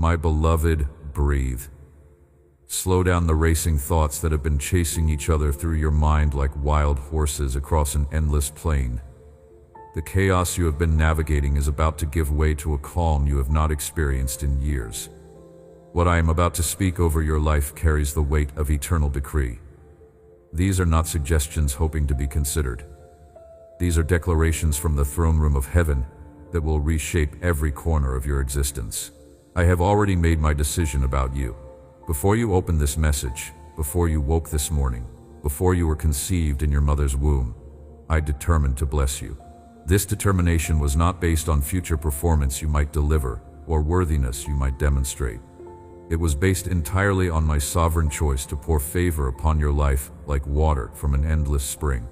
My beloved, breathe. Slow down the racing thoughts that have been chasing each other through your mind like wild horses across an endless plain. The chaos you have been navigating is about to give way to a calm you have not experienced in years. What I am about to speak over your life carries the weight of eternal decree. These are not suggestions hoping to be considered. These are declarations from the throne room of heaven that will reshape every corner of your existence. I have already made my decision about you. Before you opened this message, before you woke this morning, before you were conceived in your mother's womb, I determined to bless you. This determination was not based on future performance you might deliver or worthiness you might demonstrate. It was based entirely on my sovereign choice to pour favor upon your life like water from an endless spring.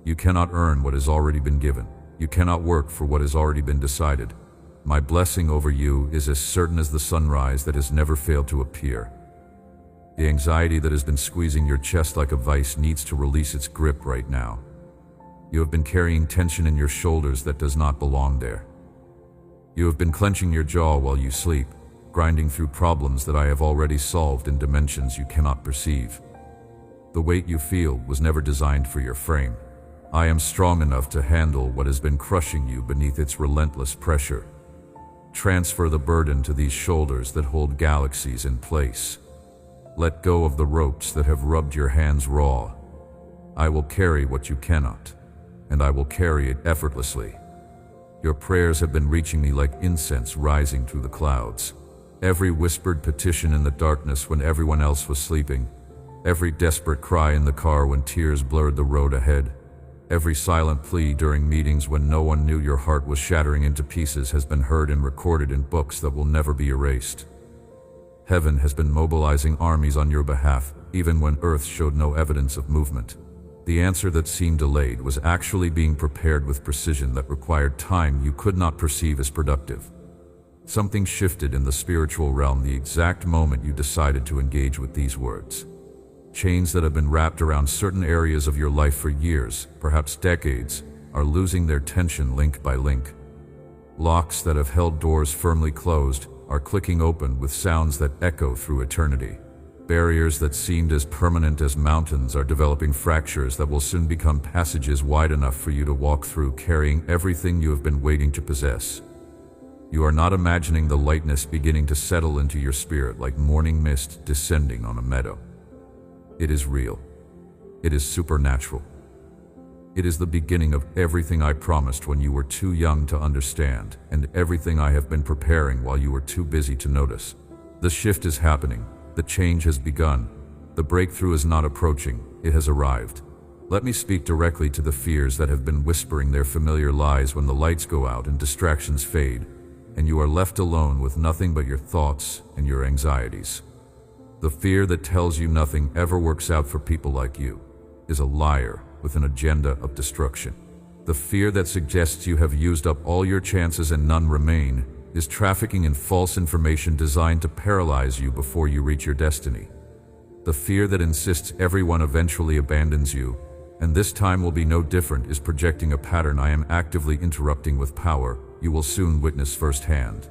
You cannot earn what has already been given. You cannot work for what has already been decided. My blessing over you is as certain as the sunrise that has never failed to appear. The anxiety that has been squeezing your chest like a vice needs to release its grip right now. You have been carrying tension in your shoulders that does not belong there. You have been clenching your jaw while you sleep, grinding through problems that I have already solved in dimensions you cannot perceive. The weight you feel was never designed for your frame. I am strong enough to handle what has been crushing you beneath its relentless pressure. Transfer the burden to these shoulders that hold galaxies in place. Let go of the ropes that have rubbed your hands raw. I will carry what you cannot, and I will carry it effortlessly. Your prayers have been reaching me like incense rising through the clouds. Every whispered petition in the darkness when everyone else was sleeping. Every desperate cry in the car when tears blurred the road ahead. Every silent plea during meetings when no one knew your heart was shattering into pieces has been heard and recorded in books that will never be erased. Heaven has been mobilizing armies on your behalf, even when earth showed no evidence of movement. The answer that seemed delayed was actually being prepared with precision that required time you could not perceive as productive. Something shifted in the spiritual realm the exact moment you decided to engage with these words. Chains that have been wrapped around certain areas of your life for years, perhaps decades, are losing their tension link by link. Locks that have held doors firmly closed are clicking open with sounds that echo through eternity. Barriers that seemed as permanent as mountains are developing fractures that will soon become passages wide enough for you to walk through, carrying everything you have been waiting to possess. You are not imagining the lightness beginning to settle into your spirit like morning mist descending on a meadow. It is real. It is supernatural. It is the beginning of everything I promised when you were too young to understand, and everything I have been preparing while you were too busy to notice. The shift is happening. The change has begun. The breakthrough is not approaching. It has arrived. Let me speak directly to the fears that have been whispering their familiar lies when the lights go out and distractions fade, and you are left alone with nothing but your thoughts and your anxieties. The fear that tells you nothing ever works out for people like you is a liar with an agenda of destruction. The fear that suggests you have used up all your chances and none remain is trafficking in false information designed to paralyze you before you reach your destiny. The fear that insists everyone eventually abandons you, and this time will be no different, is projecting a pattern I am actively interrupting with power you will soon witness firsthand.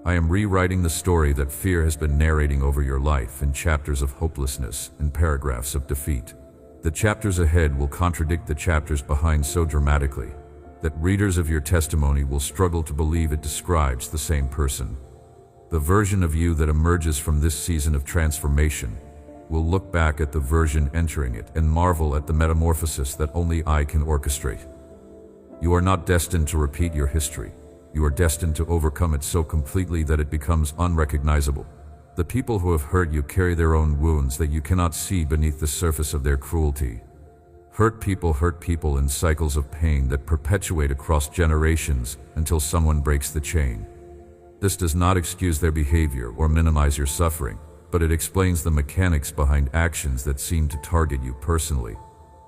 I am rewriting the story that fear has been narrating over your life in chapters of hopelessness and paragraphs of defeat. The chapters ahead will contradict the chapters behind so dramatically that readers of your testimony will struggle to believe it describes the same person. The version of you that emerges from this season of transformation will look back at the version entering it and marvel at the metamorphosis that only I can orchestrate. You are not destined to repeat your history. You are destined to overcome it so completely that it becomes unrecognizable. The people who have hurt you carry their own wounds that you cannot see beneath the surface of their cruelty. Hurt people in cycles of pain that perpetuate across generations until someone breaks the chain. This does not excuse their behavior or minimize your suffering, but it explains the mechanics behind actions that seem to target you personally.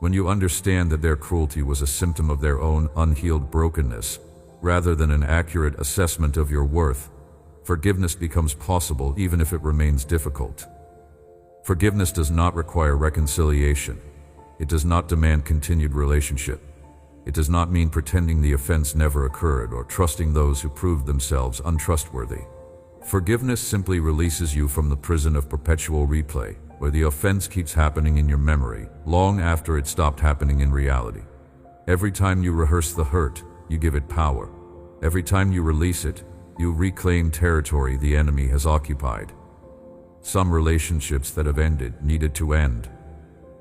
When you understand that their cruelty was a symptom of their own unhealed brokenness, rather than an accurate assessment of your worth, forgiveness becomes possible even if it remains difficult. Forgiveness does not require reconciliation. It does not demand continued relationship. It does not mean pretending the offense never occurred or trusting those who proved themselves untrustworthy. Forgiveness simply releases you from the prison of perpetual replay, where the offense keeps happening in your memory, long after it stopped happening in reality. Every time you rehearse the hurt, you give it power. Every time you release it, you reclaim territory the enemy has occupied. Some relationships that have ended needed to end.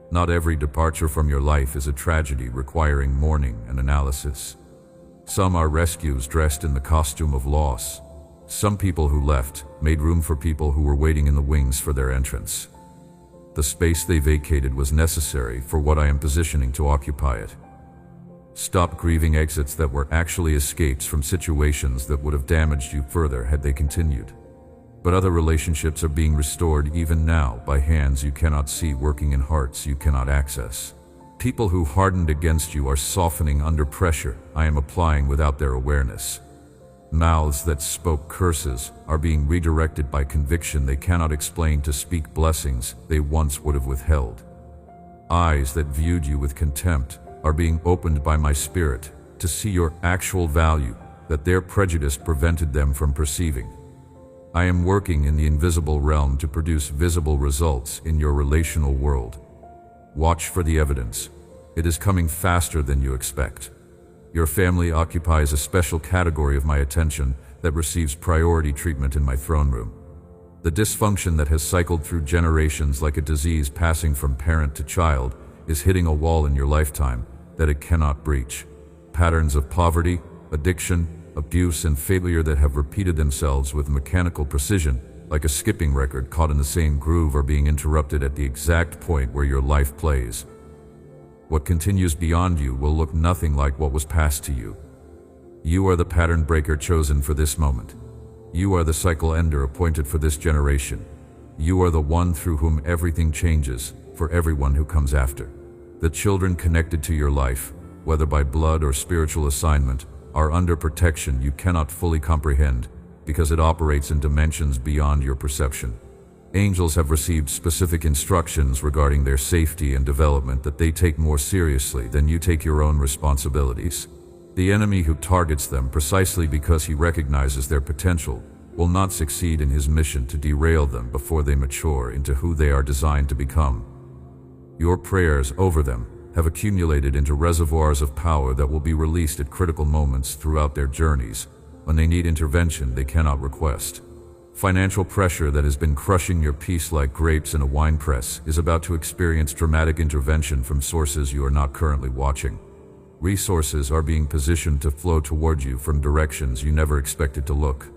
Not every departure from your life is a tragedy requiring mourning and analysis. Some are rescues dressed in the costume of loss. Some people who left made room for people who were waiting in the wings for their entrance. The space they vacated was necessary for what I am positioning to occupy it. Stop grieving exits that were actually escapes from situations that would have damaged you further had they continued. But other relationships are being restored even now by hands you cannot see working in hearts you cannot access. People who hardened against you are softening under pressure I am applying without their awareness. Mouths that spoke curses are being redirected by conviction they cannot explain to speak blessings they once would have withheld. Eyes that viewed you with contempt are being opened by my spirit to see your actual value that their prejudice prevented them from perceiving. I am working in the invisible realm to produce visible results in your relational world. Watch for the evidence. It is coming faster than you expect. Your family occupies a special category of my attention that receives priority treatment in my throne room. The dysfunction that has cycled through generations like a disease passing from parent to child is hitting a wall in your lifetime that it cannot breach. Patterns of poverty, addiction, abuse, and failure that have repeated themselves with mechanical precision, like a skipping record caught in the same groove, are being interrupted at the exact point where your life plays. What continues beyond you will look nothing like what was passed to you. You are the pattern breaker chosen for this moment. You are the cycle ender appointed for this generation. You are the one through whom everything changes for everyone who comes after. The children connected to your life, whether by blood or spiritual assignment, are under protection you cannot fully comprehend because it operates in dimensions beyond your perception. Angels have received specific instructions regarding their safety and development that they take more seriously than you take your own responsibilities. The enemy who targets them precisely because he recognizes their potential will not succeed in his mission to derail them before they mature into who they are designed to become. Your prayers over them have accumulated into reservoirs of power that will be released at critical moments throughout their journeys when they need intervention they cannot request. Financial pressure that has been crushing your peace like grapes in a winepress is about to experience dramatic intervention from sources you are not currently watching. Resources are being positioned to flow toward you from directions you never expected to look.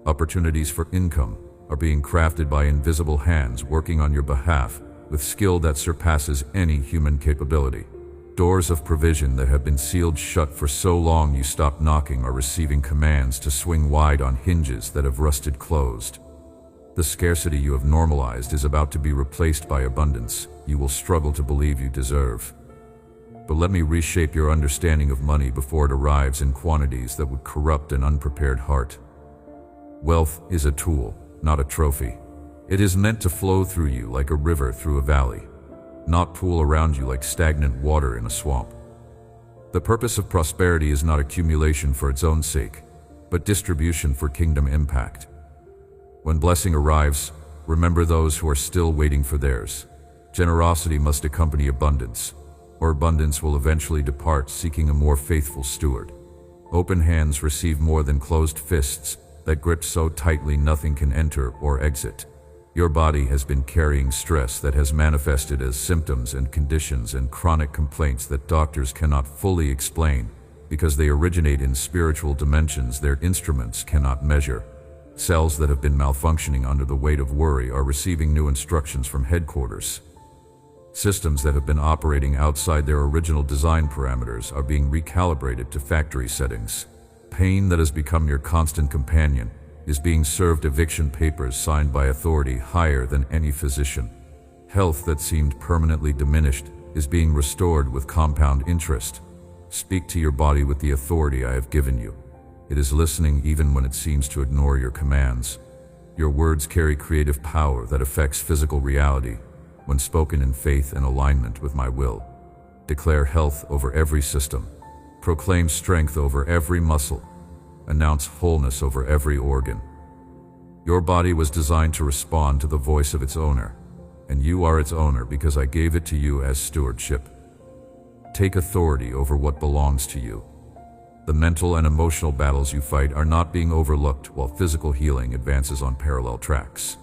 Opportunities for income are being crafted by invisible hands working on your behalf with skill that surpasses any human capability. Doors of provision that have been sealed shut for so long you stopped knocking are receiving commands to swing wide on hinges that have rusted closed. The scarcity you have normalized is about to be replaced by abundance you will struggle to believe you deserve. But let me reshape your understanding of money before it arrives in quantities that would corrupt an unprepared heart. Wealth is a tool, not a trophy. It is meant to flow through you like a river through a valley, not pool around you like stagnant water in a swamp. The purpose of prosperity is not accumulation for its own sake, but distribution for kingdom impact. When blessing arrives, remember those who are still waiting for theirs. Generosity must accompany abundance, or abundance will eventually depart seeking a more faithful steward. Open hands receive more than closed fists that grip so tightly nothing can enter or exit. Your body has been carrying stress that has manifested as symptoms and conditions and chronic complaints that doctors cannot fully explain because they originate in spiritual dimensions their instruments cannot measure. Cells that have been malfunctioning under the weight of worry are receiving new instructions from headquarters. Systems that have been operating outside their original design parameters are being recalibrated to factory settings. Pain that has become your constant companion is being served eviction papers signed by authority higher than any physician. Health that seemed permanently diminished is being restored with compound interest. Speak to your body with the authority I have given you. It is listening even when it seems to ignore your commands. Your words carry creative power that affects physical reality when spoken in faith and alignment with my will. Declare health over every system. Proclaim strength over every muscle. Announce wholeness over every organ. Your body was designed to respond to the voice of its owner, and you are its owner because I gave it to you as stewardship. Take authority over what belongs to you. The mental and emotional battles you fight are not being overlooked while physical healing advances on parallel tracks.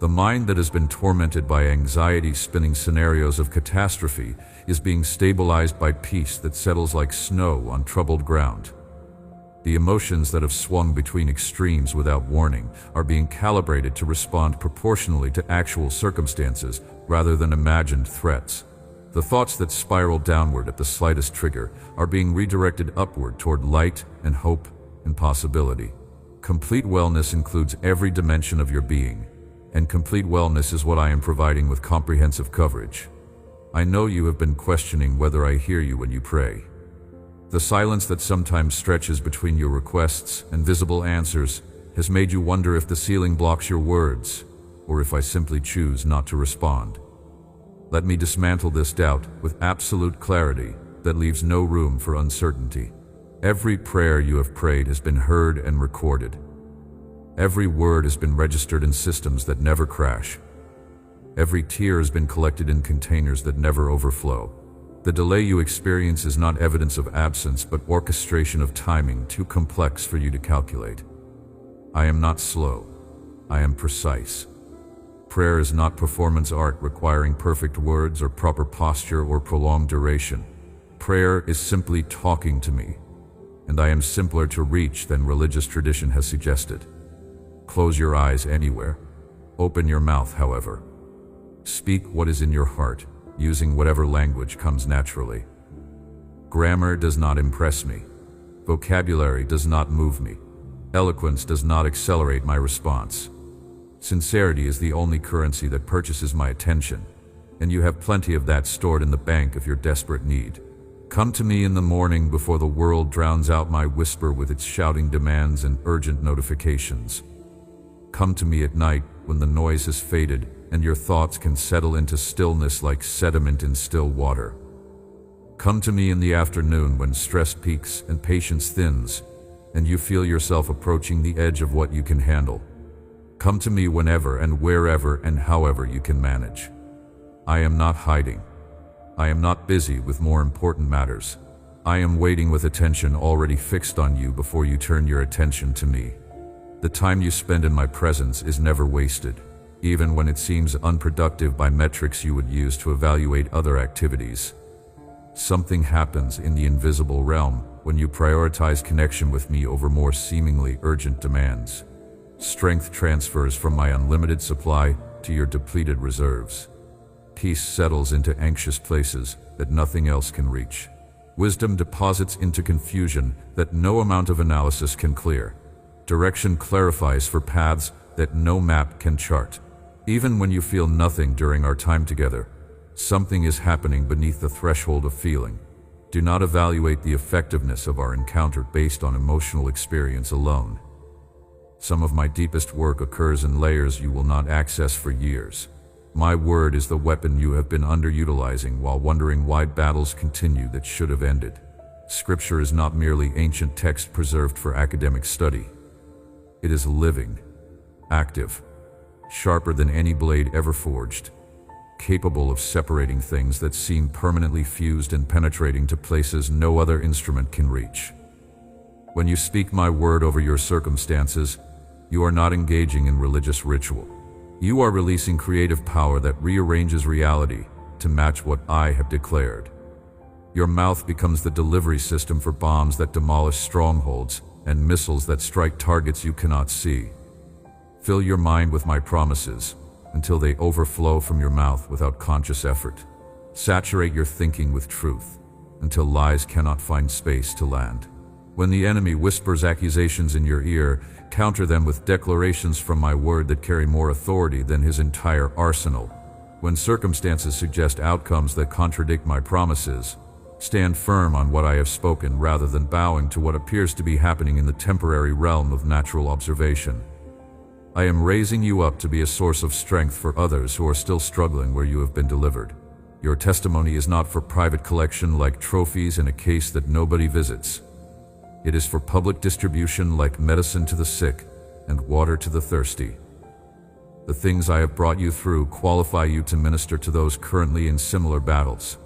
The mind that has been tormented by anxiety spinning scenarios of catastrophe is being stabilized by peace that settles like snow on troubled ground. The emotions that have swung between extremes without warning are being calibrated to respond proportionally to actual circumstances rather than imagined threats. The thoughts that spiral downward at the slightest trigger are being redirected upward toward light and hope and possibility. Complete wellness includes every dimension of your being, and complete wellness is what I am providing with comprehensive coverage. I know you have been questioning whether I hear you when you pray. The silence that sometimes stretches between your requests and visible answers has made you wonder if the ceiling blocks your words, or if I simply choose not to respond. Let me dismantle this doubt with absolute clarity that leaves no room for uncertainty. Every prayer you have prayed has been heard and recorded. Every word has been registered in systems that never crash. Every tear has been collected in containers that never overflow. The delay you experience is not evidence of absence, but orchestration of timing too complex for you to calculate. I am not slow. I am precise. Prayer is not performance art requiring perfect words or proper posture or prolonged duration. Prayer is simply talking to me, and I am simpler to reach than religious tradition has suggested. Close your eyes anywhere. Open your mouth, however. Speak what is in your heart, using whatever language comes naturally. Grammar does not impress me. Vocabulary does not move me. Eloquence does not accelerate my response. Sincerity is the only currency that purchases my attention, and you have plenty of that stored in the bank of your desperate need. Come to me in the morning before the world drowns out my whisper with its shouting demands and urgent notifications. Come to me at night when the noise has faded and your thoughts can settle into stillness like sediment in still water. Come to me in the afternoon when stress peaks and patience thins, and you feel yourself approaching the edge of what you can handle. Come to me whenever and wherever and however you can manage. I am not hiding. I am not busy with more important matters. I am waiting with attention already fixed on you before you turn your attention to me. The time you spend in my presence is never wasted, even when it seems unproductive by metrics you would use to evaluate other activities. Something happens in the invisible realm when you prioritize connection with me over more seemingly urgent demands. Strength transfers from my unlimited supply to your depleted reserves. Peace settles into anxious places that nothing else can reach. Wisdom deposits into confusion that no amount of analysis can clear. Direction clarifies for paths that no map can chart. Even when you feel nothing during our time together, something is happening beneath the threshold of feeling. Do not evaluate the effectiveness of our encounter based on emotional experience alone. Some of my deepest work occurs in layers you will not access for years. My word is the weapon you have been underutilizing while wondering why battles continue that should have ended. Scripture is not merely ancient text preserved for academic study. It is living, active, sharper than any blade ever forged, capable of separating things that seem permanently fused and penetrating to places no other instrument can reach. When you speak my word over your circumstances, you are not engaging in religious ritual. You are releasing creative power that rearranges reality to match what I have declared. Your mouth becomes the delivery system for bombs that demolish strongholds and missiles that strike targets you cannot see. Fill your mind with my promises until they overflow from your mouth without conscious effort. Saturate your thinking with truth until lies cannot find space to land. When the enemy whispers accusations in your ear, counter them with declarations from my word that carry more authority than his entire arsenal. When circumstances suggest outcomes that contradict my promises, stand firm on what I have spoken rather than bowing to what appears to be happening in the temporary realm of natural observation. I am raising you up to be a source of strength for others who are still struggling where you have been delivered. Your testimony is not for private collection like trophies in a case that nobody visits. It is for public distribution like medicine to the sick and water to the thirsty. The things I have brought you through qualify you to minister to those currently in similar battles.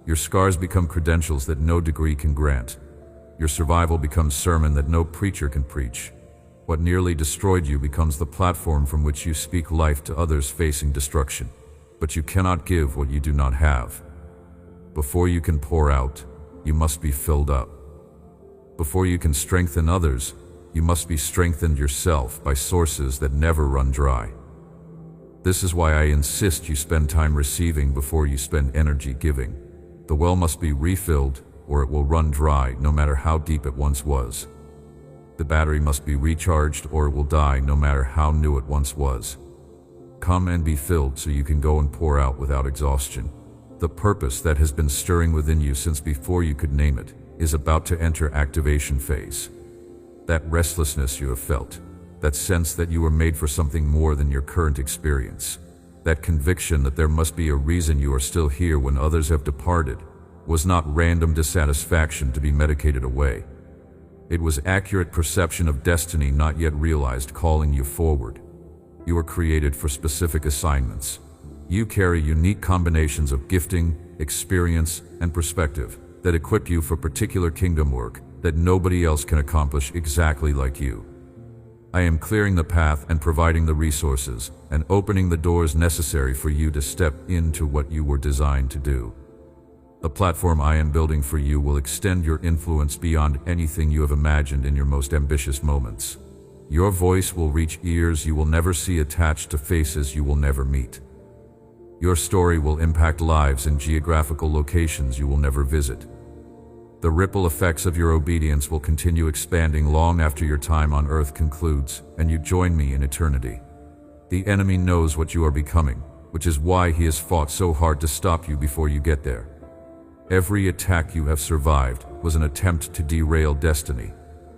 Your scars become credentials that no degree can grant. Your survival becomes sermon that no preacher can preach. What nearly destroyed you becomes the platform from which you speak life to others facing destruction. But you cannot give what you do not have. Before you can pour out, you must be filled up. Before you can strengthen others, you must be strengthened yourself by sources that never run dry. This is why I insist you spend time receiving before you spend energy giving. The well must be refilled, or it will run dry no matter how deep it once was. The battery must be recharged, or it will die no matter how new it once was. Come and be filled so you can go and pour out without exhaustion. The purpose that has been stirring within you since before you could name it is about to enter activation phase. That restlessness you have felt, that sense that you were made for something more than your current experience, that conviction that there must be a reason you are still here when others have departed, was not random dissatisfaction to be medicated away. It was accurate perception of destiny not yet realized calling you forward. You were created for specific assignments. You carry unique combinations of gifting, experience, and perspective that equip you for particular kingdom work that nobody else can accomplish exactly like you. I am clearing the path and providing the resources and opening the doors necessary for you to step into what you were designed to do. The platform I am building for you will extend your influence beyond anything you have imagined in your most ambitious moments. Your voice will reach ears you will never see attached to faces you will never meet. Your story will impact lives in geographical locations you will never visit. The ripple effects of your obedience will continue expanding long after your time on earth concludes and you join me in eternity. The enemy knows what you are becoming, which is why he has fought so hard to stop you before you get there. Every attack you have survived was an attempt to derail destiny.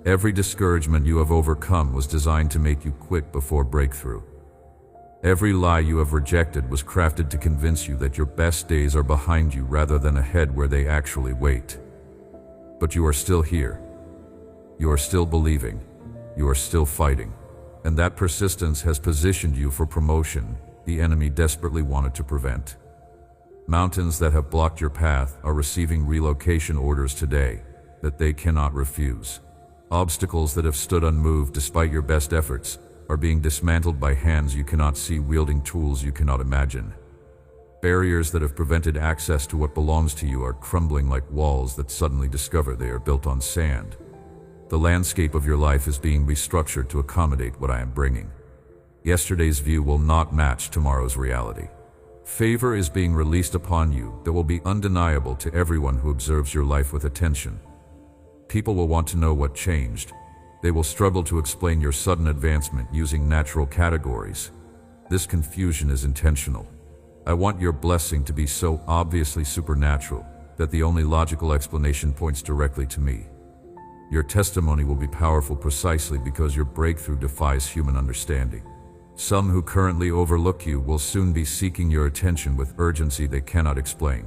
Every discouragement you have overcome was designed to make you quit before breakthrough. Every lie you have rejected was crafted to convince you that your best days are behind you rather than ahead where they actually wait. But you are still here. You are still believing. You are still fighting. And that persistence has positioned you for promotion the enemy desperately wanted to prevent. Mountains that have blocked your path are receiving relocation orders today that they cannot refuse. Obstacles that have stood unmoved despite your best efforts are being dismantled by hands you cannot see wielding tools you cannot imagine. Barriers that have prevented access to what belongs to you are crumbling like walls that suddenly discover they are built on sand. The landscape of your life is being restructured to accommodate what I am bringing. Yesterday's view will not match tomorrow's reality. Favor is being released upon you that will be undeniable to everyone who observes your life with attention. People will want to know what changed. They will struggle to explain your sudden advancement using natural categories. This confusion is intentional. I want your blessing to be so obviously supernatural that the only logical explanation points directly to me. Your testimony will be powerful precisely because your breakthrough defies human understanding. Some who currently overlook you will soon be seeking your attention with urgency they cannot explain.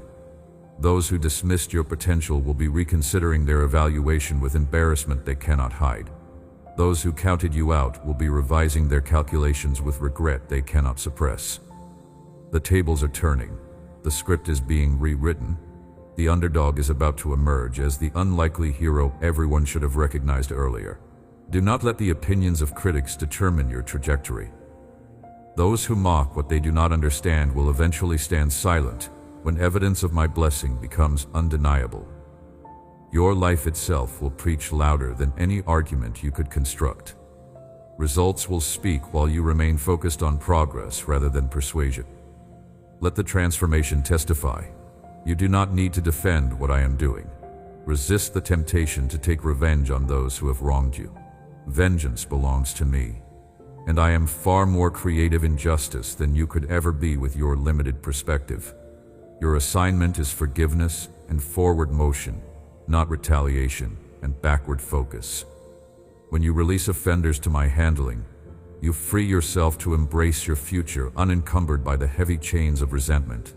Those who dismissed your potential will be reconsidering their evaluation with embarrassment they cannot hide. Those who counted you out will be revising their calculations with regret they cannot suppress. The tables are turning. The script is being rewritten. The underdog is about to emerge as the unlikely hero everyone should have recognized earlier. Do not let the opinions of critics determine your trajectory. Those who mock what they do not understand will eventually stand silent when evidence of my blessing becomes undeniable. Your life itself will preach louder than any argument you could construct. Results will speak while you remain focused on progress rather than persuasion. Let the transformation testify. You do not need to defend what I am doing. Resist the temptation to take revenge on those who have wronged you. Vengeance belongs to me, and I am far more creative in justice than you could ever be with your limited perspective. Your assignment is forgiveness and forward motion, not retaliation and backward focus. When you release offenders to my handling, you free yourself to embrace your future unencumbered by the heavy chains of resentment.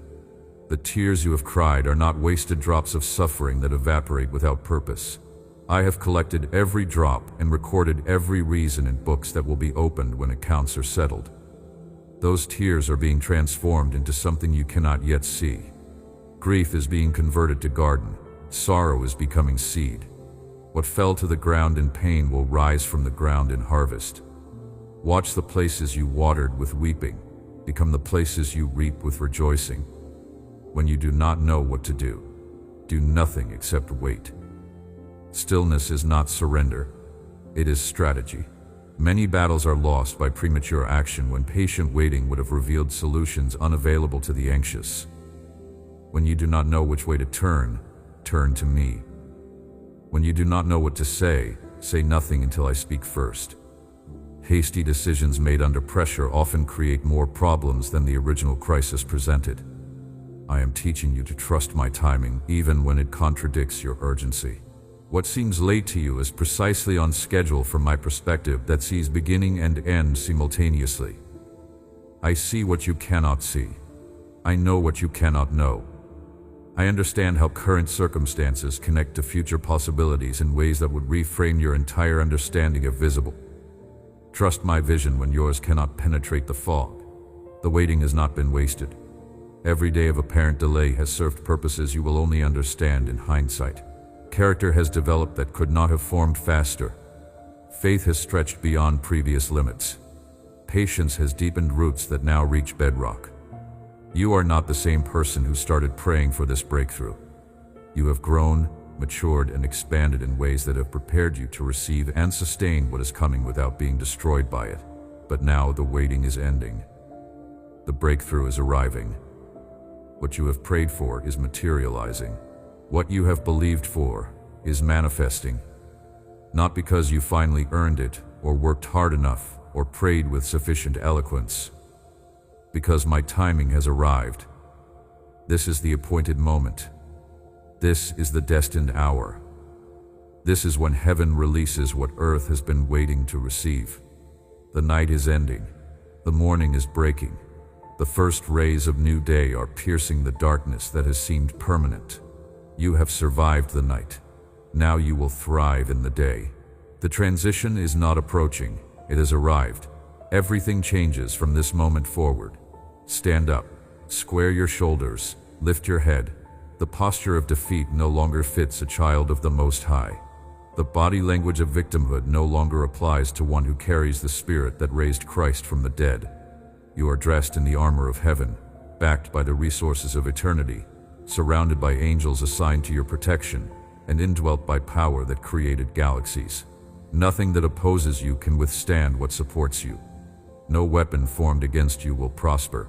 The tears you have cried are not wasted drops of suffering that evaporate without purpose. I have collected every drop and recorded every reason in books that will be opened when accounts are settled. Those tears are being transformed into something you cannot yet see. Grief is being converted to garden. Sorrow is becoming seed. What fell to the ground in pain will rise from the ground in harvest. Watch the places you watered with weeping become the places you reap with rejoicing. When you do not know what to do nothing except wait. Stillness is not surrender, it is strategy. Many battles are lost by premature action when patient waiting would have revealed solutions unavailable to the anxious. When you do not know which way to turn to me. When you do not know what to say nothing until I speak first. Hasty decisions made under pressure often create more problems than the original crisis presented. I am teaching you to trust my timing even when it contradicts your urgency. What seems late to you is precisely on schedule from my perspective that sees beginning and end simultaneously. I see what you cannot see. I know what you cannot know. I understand how current circumstances connect to future possibilities in ways that would reframe your entire understanding of visible. Trust my vision when yours cannot penetrate the fog. The waiting has not been wasted. Every day of apparent delay has served purposes you will only understand in hindsight. Character has developed that could not have formed faster. Faith has stretched beyond previous limits. Patience has deepened roots that now reach bedrock. You are not the same person who started praying for this breakthrough. You have grown, matured, and expanded in ways that have prepared you to receive and sustain what is coming without being destroyed by it. But now the waiting is ending. The breakthrough is arriving. What you have prayed for is materializing. What you have believed for is manifesting. Not because you finally earned it, or worked hard enough, or prayed with sufficient eloquence. Because my timing has arrived. This is the appointed moment. This is the destined hour. This is when heaven releases what earth has been waiting to receive. The night is ending. The morning is breaking. The first rays of new day are piercing the darkness that has seemed permanent. You have survived the night. Now you will thrive in the day. The transition is not approaching, it has arrived. Everything changes from this moment forward. Stand up, square your shoulders, lift your head. The posture of defeat no longer fits a child of the Most High. The body language of victimhood no longer applies to one who carries the spirit that raised Christ from the dead. You are dressed in the armor of heaven, backed by the resources of eternity, surrounded by angels assigned to your protection, and indwelt by power that created galaxies. Nothing that opposes you can withstand what supports you. No weapon formed against you will prosper.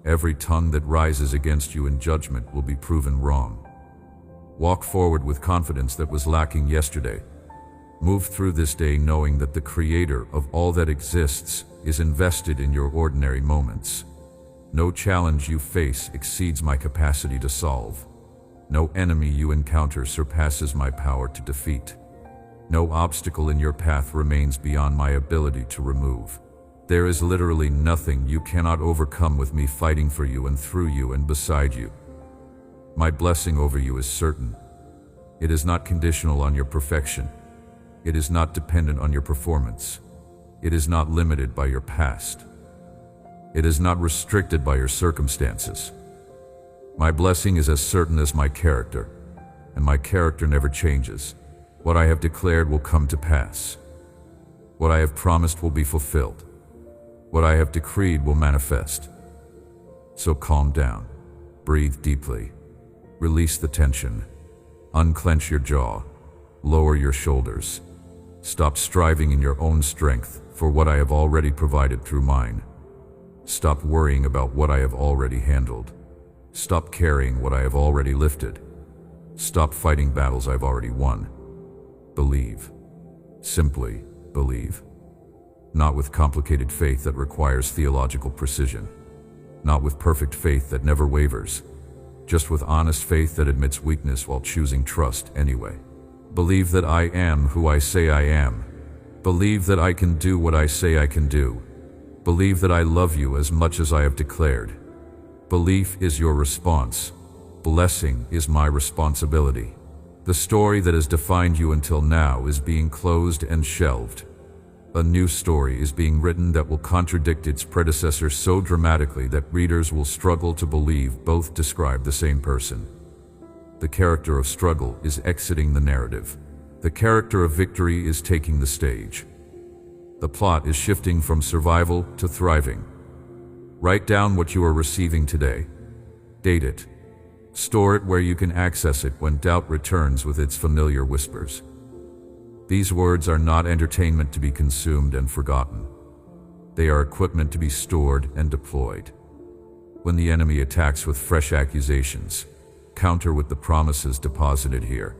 Every tongue that rises against you in judgment will be proven wrong. Walk forward with confidence that was lacking yesterday. Move through this day knowing that the Creator of all that exists is invested in your ordinary moments. No challenge you face exceeds my capacity to solve. No enemy you encounter surpasses my power to defeat. No obstacle in your path remains beyond my ability to remove. There is literally nothing you cannot overcome with me fighting for you and through you and beside you. My blessing over you is certain. It is not conditional on your perfection. It is not dependent on your performance. It is not limited by your past. It is not restricted by your circumstances. My blessing is as certain as my character, and my character never changes. What I have declared will come to pass. What I have promised will be fulfilled. What I have decreed will manifest. So calm down, breathe deeply, release the tension, unclench your jaw, lower your shoulders. Stop striving in your own strength for what I have already provided through mine. Stop worrying about what I have already handled. Stop carrying what I have already lifted. Stop fighting battles I've already won. Believe. Simply believe. Not with complicated faith that requires theological precision. Not with perfect faith that never wavers. Just with honest faith that admits weakness while choosing trust anyway. Believe that I am who I say I am. Believe that I can do what I say I can do. Believe that I love you as much as I have declared. Belief is your response. Blessing is my responsibility. The story that has defined you until now is being closed and shelved. A new story is being written that will contradict its predecessor so dramatically that readers will struggle to believe both describe the same person. The character of struggle is exiting the narrative. The character of victory is taking the stage. The plot is shifting from survival to thriving. Write down what you are receiving today. Date it. Store it where you can access it when doubt returns with its familiar whispers. These words are not entertainment to be consumed and forgotten. They are equipment to be stored and deployed. When the enemy attacks with fresh accusations, counter with the promises deposited here.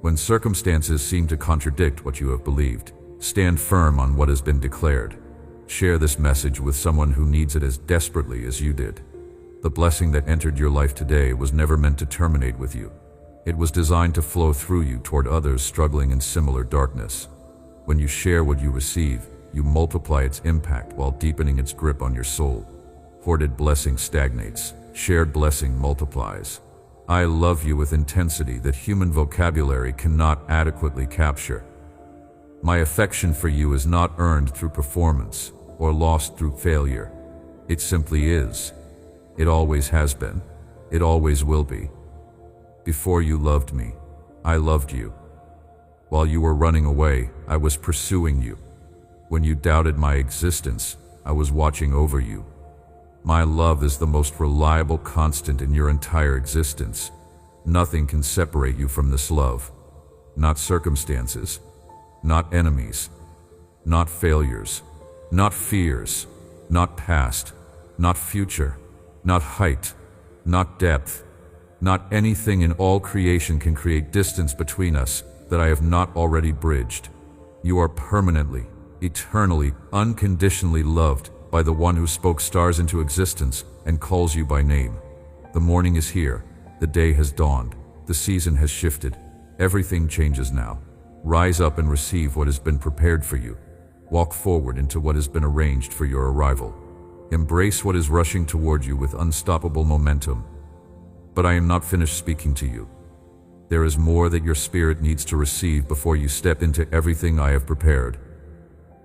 When circumstances seem to contradict what you have believed, stand firm on what has been declared. Share this message with someone who needs it as desperately as you did. The blessing that entered your life today was never meant to terminate with you. It was designed to flow through you toward others struggling in similar darkness. When you share what you receive, you multiply its impact while deepening its grip on your soul. Hoarded blessing stagnates. Shared blessing multiplies. I love you with intensity that human vocabulary cannot adequately capture. My affection for you is not earned through performance or lost through failure. It simply is. It always has been. It always will be. Before you loved me, I loved you. While you were running away, I was pursuing you. When you doubted my existence, I was watching over you. My love is the most reliable constant in your entire existence. Nothing can separate you from this love. Not circumstances, not enemies, not failures, not fears, not past, not future, not height, not depth. Not anything in all creation can create distance between us that I have not already bridged. You are permanently, eternally, unconditionally loved by the one who spoke stars into existence and calls you by name. The morning is here. The day has dawned. The season has shifted. Everything changes now. Rise up and receive what has been prepared for you. Walk forward into what has been arranged for your arrival. Embrace what is rushing toward you with unstoppable momentum. But I am not finished speaking to you. There is more that your spirit needs to receive before you step into everything I have prepared.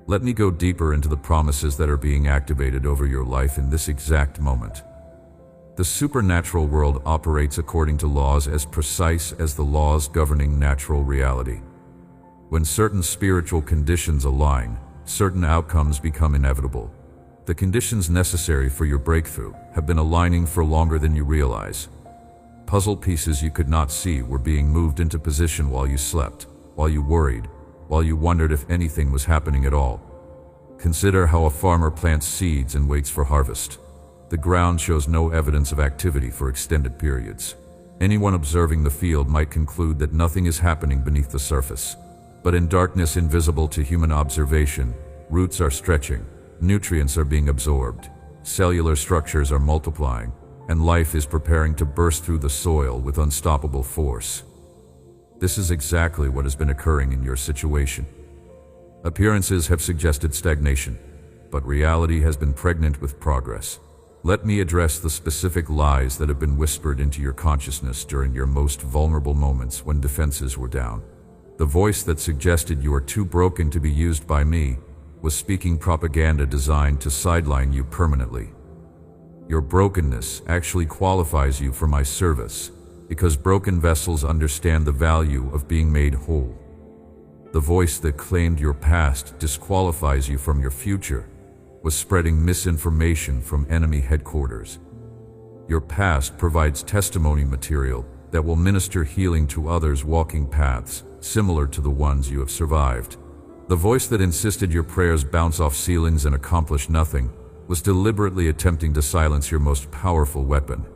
Let me go deeper into the promises that are being activated over your life in this exact moment. The supernatural world operates according to laws as precise as the laws governing natural reality. When certain spiritual conditions align, certain outcomes become inevitable. The conditions necessary for your breakthrough have been aligning for longer than you realize. Puzzle pieces you could not see were being moved into position while you slept, while you worried, while you wondered if anything was happening at all. Consider how a farmer plants seeds and waits for harvest. The ground shows no evidence of activity for extended periods. Anyone observing the field might conclude that nothing is happening beneath the surface. But in darkness invisible to human observation, roots are stretching, nutrients are being absorbed, cellular structures are multiplying, and life is preparing to burst through the soil with unstoppable force. This is exactly what has been occurring in your situation. Appearances have suggested stagnation, but reality has been pregnant with progress. Let me address the specific lies that have been whispered into your consciousness during your most vulnerable moments when defenses were down. The voice that suggested you are too broken to be used by me was speaking propaganda designed to sideline you permanently. Your brokenness actually qualifies you for my service, because broken vessels understand the value of being made whole. The voice that claimed your past disqualifies you from your future was spreading misinformation from enemy headquarters. Your past provides testimony material that will minister healing to others walking paths similar to the ones you have survived. The voice that insisted your prayers bounce off ceilings and accomplish nothing was deliberately attempting to silence your most powerful weapon.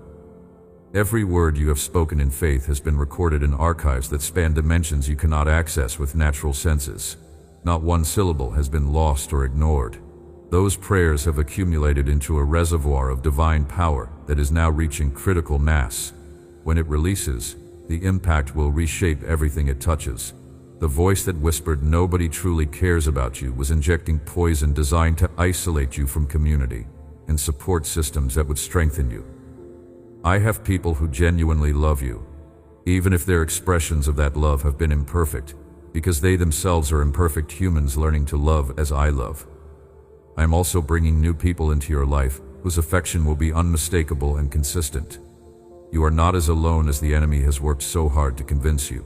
Every word you have spoken in faith has been recorded in archives that span dimensions you cannot access with natural senses. Not one syllable has been lost or ignored. Those prayers have accumulated into a reservoir of divine power that is now reaching critical mass. When it releases, the impact will reshape everything it touches. The voice that whispered nobody truly cares about you was injecting poison designed to isolate you from community and support systems that would strengthen you. I have people who genuinely love you, even if their expressions of that love have been imperfect. because they themselves are imperfect humans learning to love as I love. I am also bringing new people into your life whose affection will be unmistakable and consistent. You are not as alone as the enemy has worked so hard to convince you.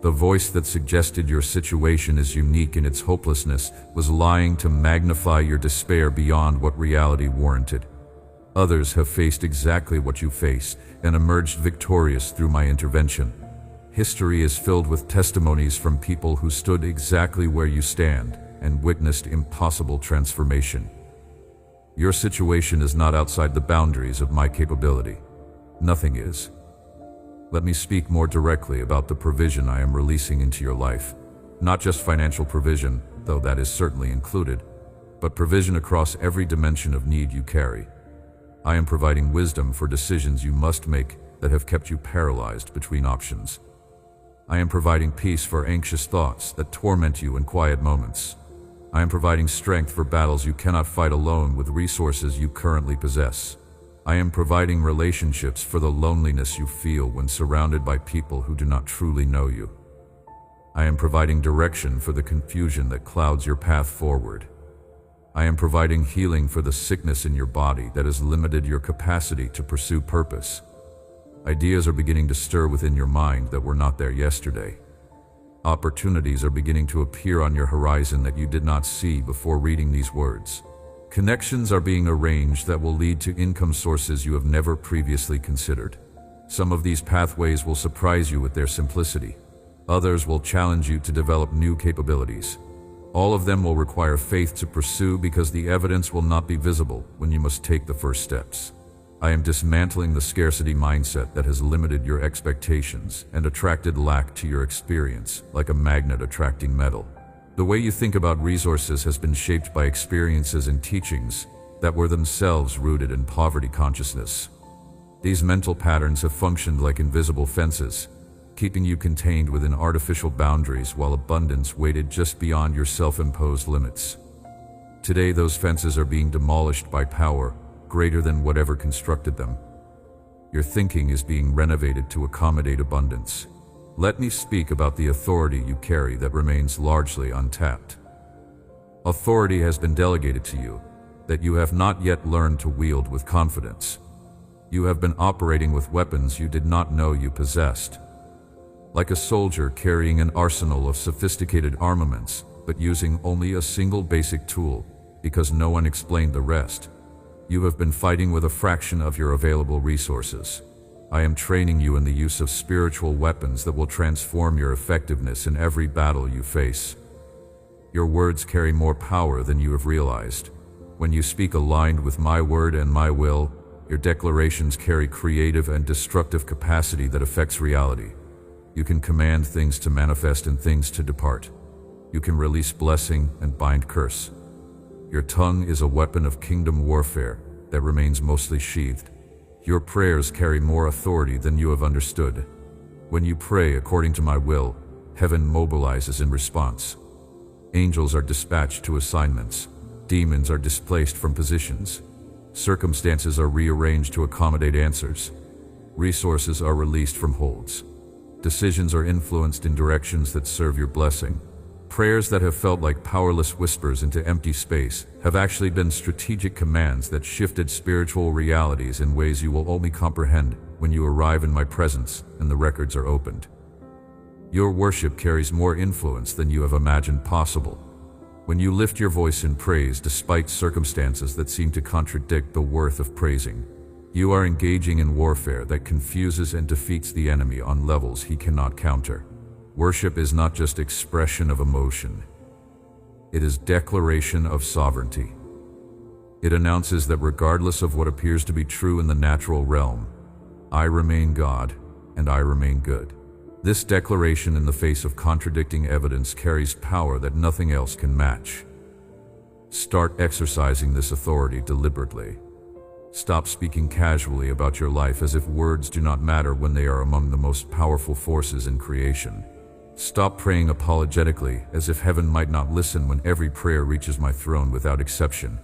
The voice that suggested your situation is unique in its hopelessness was lying to magnify your despair beyond what reality warranted. Others have faced exactly what you face and emerged victorious through my intervention. History is filled with testimonies from people who stood exactly where you stand and witnessed impossible transformation. Your situation is not outside the boundaries of my capability. Nothing is. Let me speak more directly about the provision I am releasing into your life. Not just financial provision, though that is certainly included, but provision across every dimension of need you carry. I am providing wisdom for decisions you must make that have kept you paralyzed between options. I am providing peace for anxious thoughts that torment you in quiet moments. I am providing strength for battles you cannot fight alone with resources you currently possess. I am providing relationships for the loneliness you feel when surrounded by people who do not truly know you. I am providing direction for the confusion that clouds your path forward. I am providing healing for the sickness in your body that has limited your capacity to pursue purpose. Ideas are beginning to stir within your mind that were not there yesterday. Opportunities are beginning to appear on your horizon that you did not see before reading these words. Connections are being arranged that will lead to income sources you have never previously considered. Some of these pathways will surprise you with their simplicity. Others will challenge you to develop new capabilities. All of them will require faith to pursue because the evidence will not be visible when you must take the first steps. I am dismantling the scarcity mindset that has limited your expectations and attracted lack to your experience, like a magnet attracting metal. The way you think about resources has been shaped by experiences and teachings that were themselves rooted in poverty consciousness. These mental patterns have functioned like invisible fences, keeping you contained within artificial boundaries while abundance waited just beyond your self-imposed limits. Today, those fences are being demolished by power greater than whatever constructed them. Your thinking is being renovated to accommodate abundance. Let me speak about the authority you carry that remains largely untapped. Authority has been delegated to you that you have not yet learned to wield with confidence. You have been operating with weapons you did not know you possessed. Like a soldier carrying an arsenal of sophisticated armaments, but using only a single basic tool because no one explained the rest. You have been fighting with a fraction of your available resources. I am training you in the use of spiritual weapons that will transform your effectiveness in every battle you face. Your words carry more power than you have realized. When you speak aligned with my word and my will, your declarations carry creative and destructive capacity that affects reality. You can command things to manifest and things to depart. You can release blessing and bind curse. Your tongue is a weapon of kingdom warfare that remains mostly sheathed. Your prayers carry more authority than you have understood. When you pray according to my will, heaven mobilizes in response. Angels are dispatched to assignments. Demons are displaced from positions. Circumstances are rearranged to accommodate answers. Resources are released from holds. Decisions are influenced in directions that serve your blessing. Prayers that have felt like powerless whispers into empty space have actually been strategic commands that shifted spiritual realities in ways you will only comprehend when you arrive in my presence and the records are opened. Your worship carries more influence than you have imagined possible. When you lift your voice in praise despite circumstances that seem to contradict the worth of praising, you are engaging in warfare that confuses and defeats the enemy on levels he cannot counter. Worship is not just expression of emotion. It is declaration of sovereignty. It announces that regardless of what appears to be true in the natural realm, I remain God and I remain good. This declaration in the face of contradicting evidence carries power that nothing else can match. Start exercising this authority deliberately. Stop speaking casually about your life as if words do not matter when they are among the most powerful forces in creation. Stop praying apologetically as if heaven might not listen when every prayer reaches my throne without exception.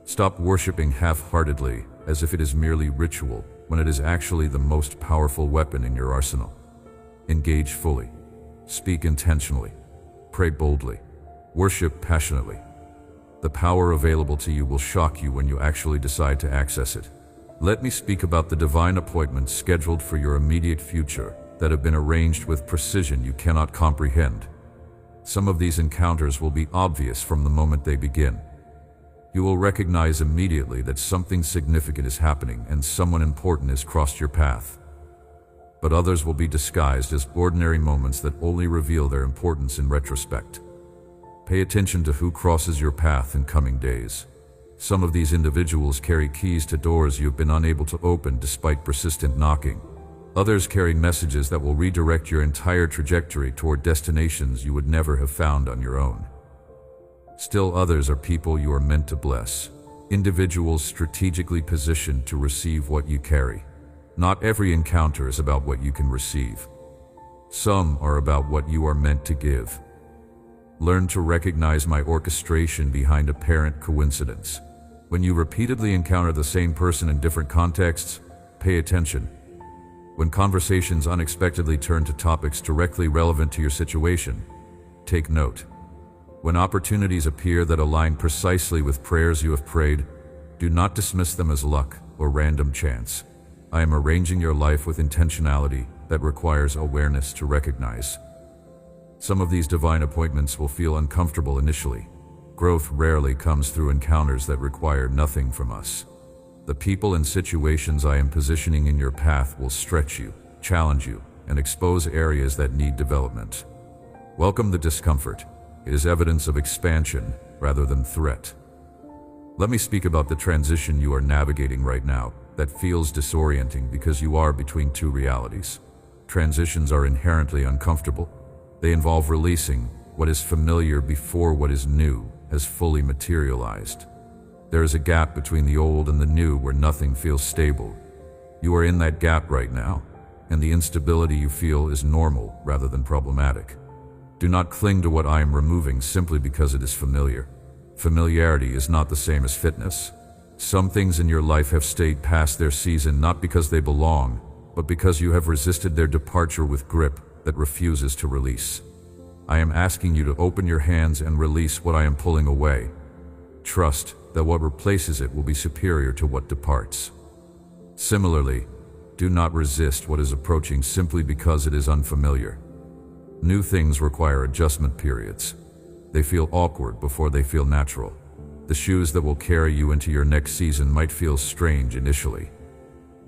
Stop worshiping half-heartedly as if it is merely ritual when it is actually the most powerful weapon in your arsenal. Engage fully. Speak intentionally. Pray boldly. Worship passionately. The power available to you will shock you when you actually decide to access it. Let me speak about the divine appointments scheduled for your immediate future that have been arranged with precision you cannot comprehend. Some of these encounters will be obvious from the moment they begin. You will recognize immediately that something significant is happening and someone important has crossed your path. But others will be disguised as ordinary moments that only reveal their importance in retrospect. Pay attention to who crosses your path in coming days. Some of these individuals carry keys to doors you have been unable to open despite persistent knocking. Others carry messages that will redirect your entire trajectory toward destinations you would never have found on your own. Still others are people you are meant to bless, individuals strategically positioned to receive what you carry. Not every encounter is about what you can receive. Some are about what you are meant to give. Learn to recognize my orchestration behind apparent coincidence. When you repeatedly encounter the same person in different contexts, pay attention. When conversations unexpectedly turn to topics directly relevant to your situation, take note. When opportunities appear that align precisely with prayers you have prayed, do not dismiss them as luck or random chance. I am arranging your life with intentionality that requires awareness to recognize. Some of these divine appointments will feel uncomfortable initially. Growth rarely comes through encounters that require nothing from us. The people and situations I am positioning in your path will stretch you, challenge you, and expose areas that need development. Welcome the discomfort. It is evidence of expansion rather than threat. Let me speak about the transition you are navigating right now that feels disorienting because you are between two realities. Transitions are inherently uncomfortable. They involve releasing what is familiar before what is new has fully materialized. There is a gap between the old and the new where nothing feels stable. You are in that gap right now, and the instability you feel is normal rather than problematic. Do not cling to what I am removing simply because it is familiar. Familiarity is not the same as fitness. Some things in your life have stayed past their season not because they belong, but because you have resisted their departure with grip that refuses to release. I am asking you to open your hands and release what I am pulling away. Trust that what replaces it will be superior to what departs. Similarly, do not resist what is approaching simply because it is unfamiliar. New things require adjustment periods. They feel awkward before they feel natural. The shoes that will carry you into your next season might feel strange initially.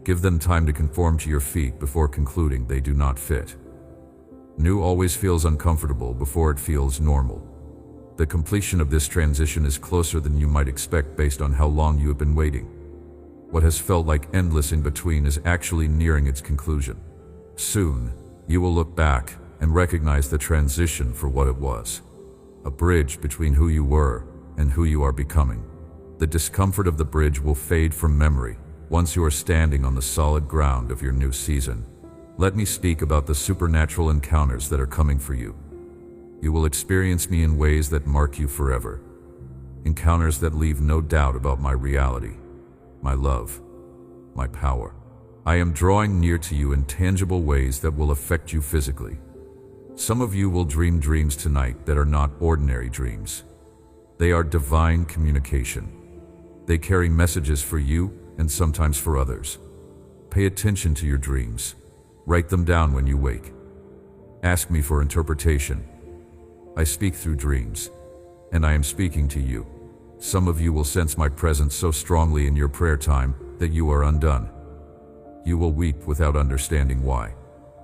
Give them time to conform to your feet before concluding they do not fit. New always feels uncomfortable before it feels normal. The completion of this transition is closer than you might expect based on how long you have been waiting. What has felt like endless in between is actually nearing its conclusion. Soon, you will look back and recognize the transition for what it was. A bridge between who you were and who you are becoming. The discomfort of the bridge will fade from memory once you are standing on the solid ground of your new season. Let me speak about the supernatural encounters that are coming for you. You will experience me in ways that mark you forever. Encounters that leave no doubt about my reality, my love, my power. I am drawing near to you in tangible ways that will affect you physically. Some of you will dream dreams tonight that are not ordinary dreams. They are divine communication. They carry messages for you and sometimes for others. Pay attention to your dreams. Write them down when you wake. Ask me for interpretation. I speak through dreams, and I am speaking to you. Some of you will sense my presence so strongly in your prayer time that you are undone. You will weep without understanding why.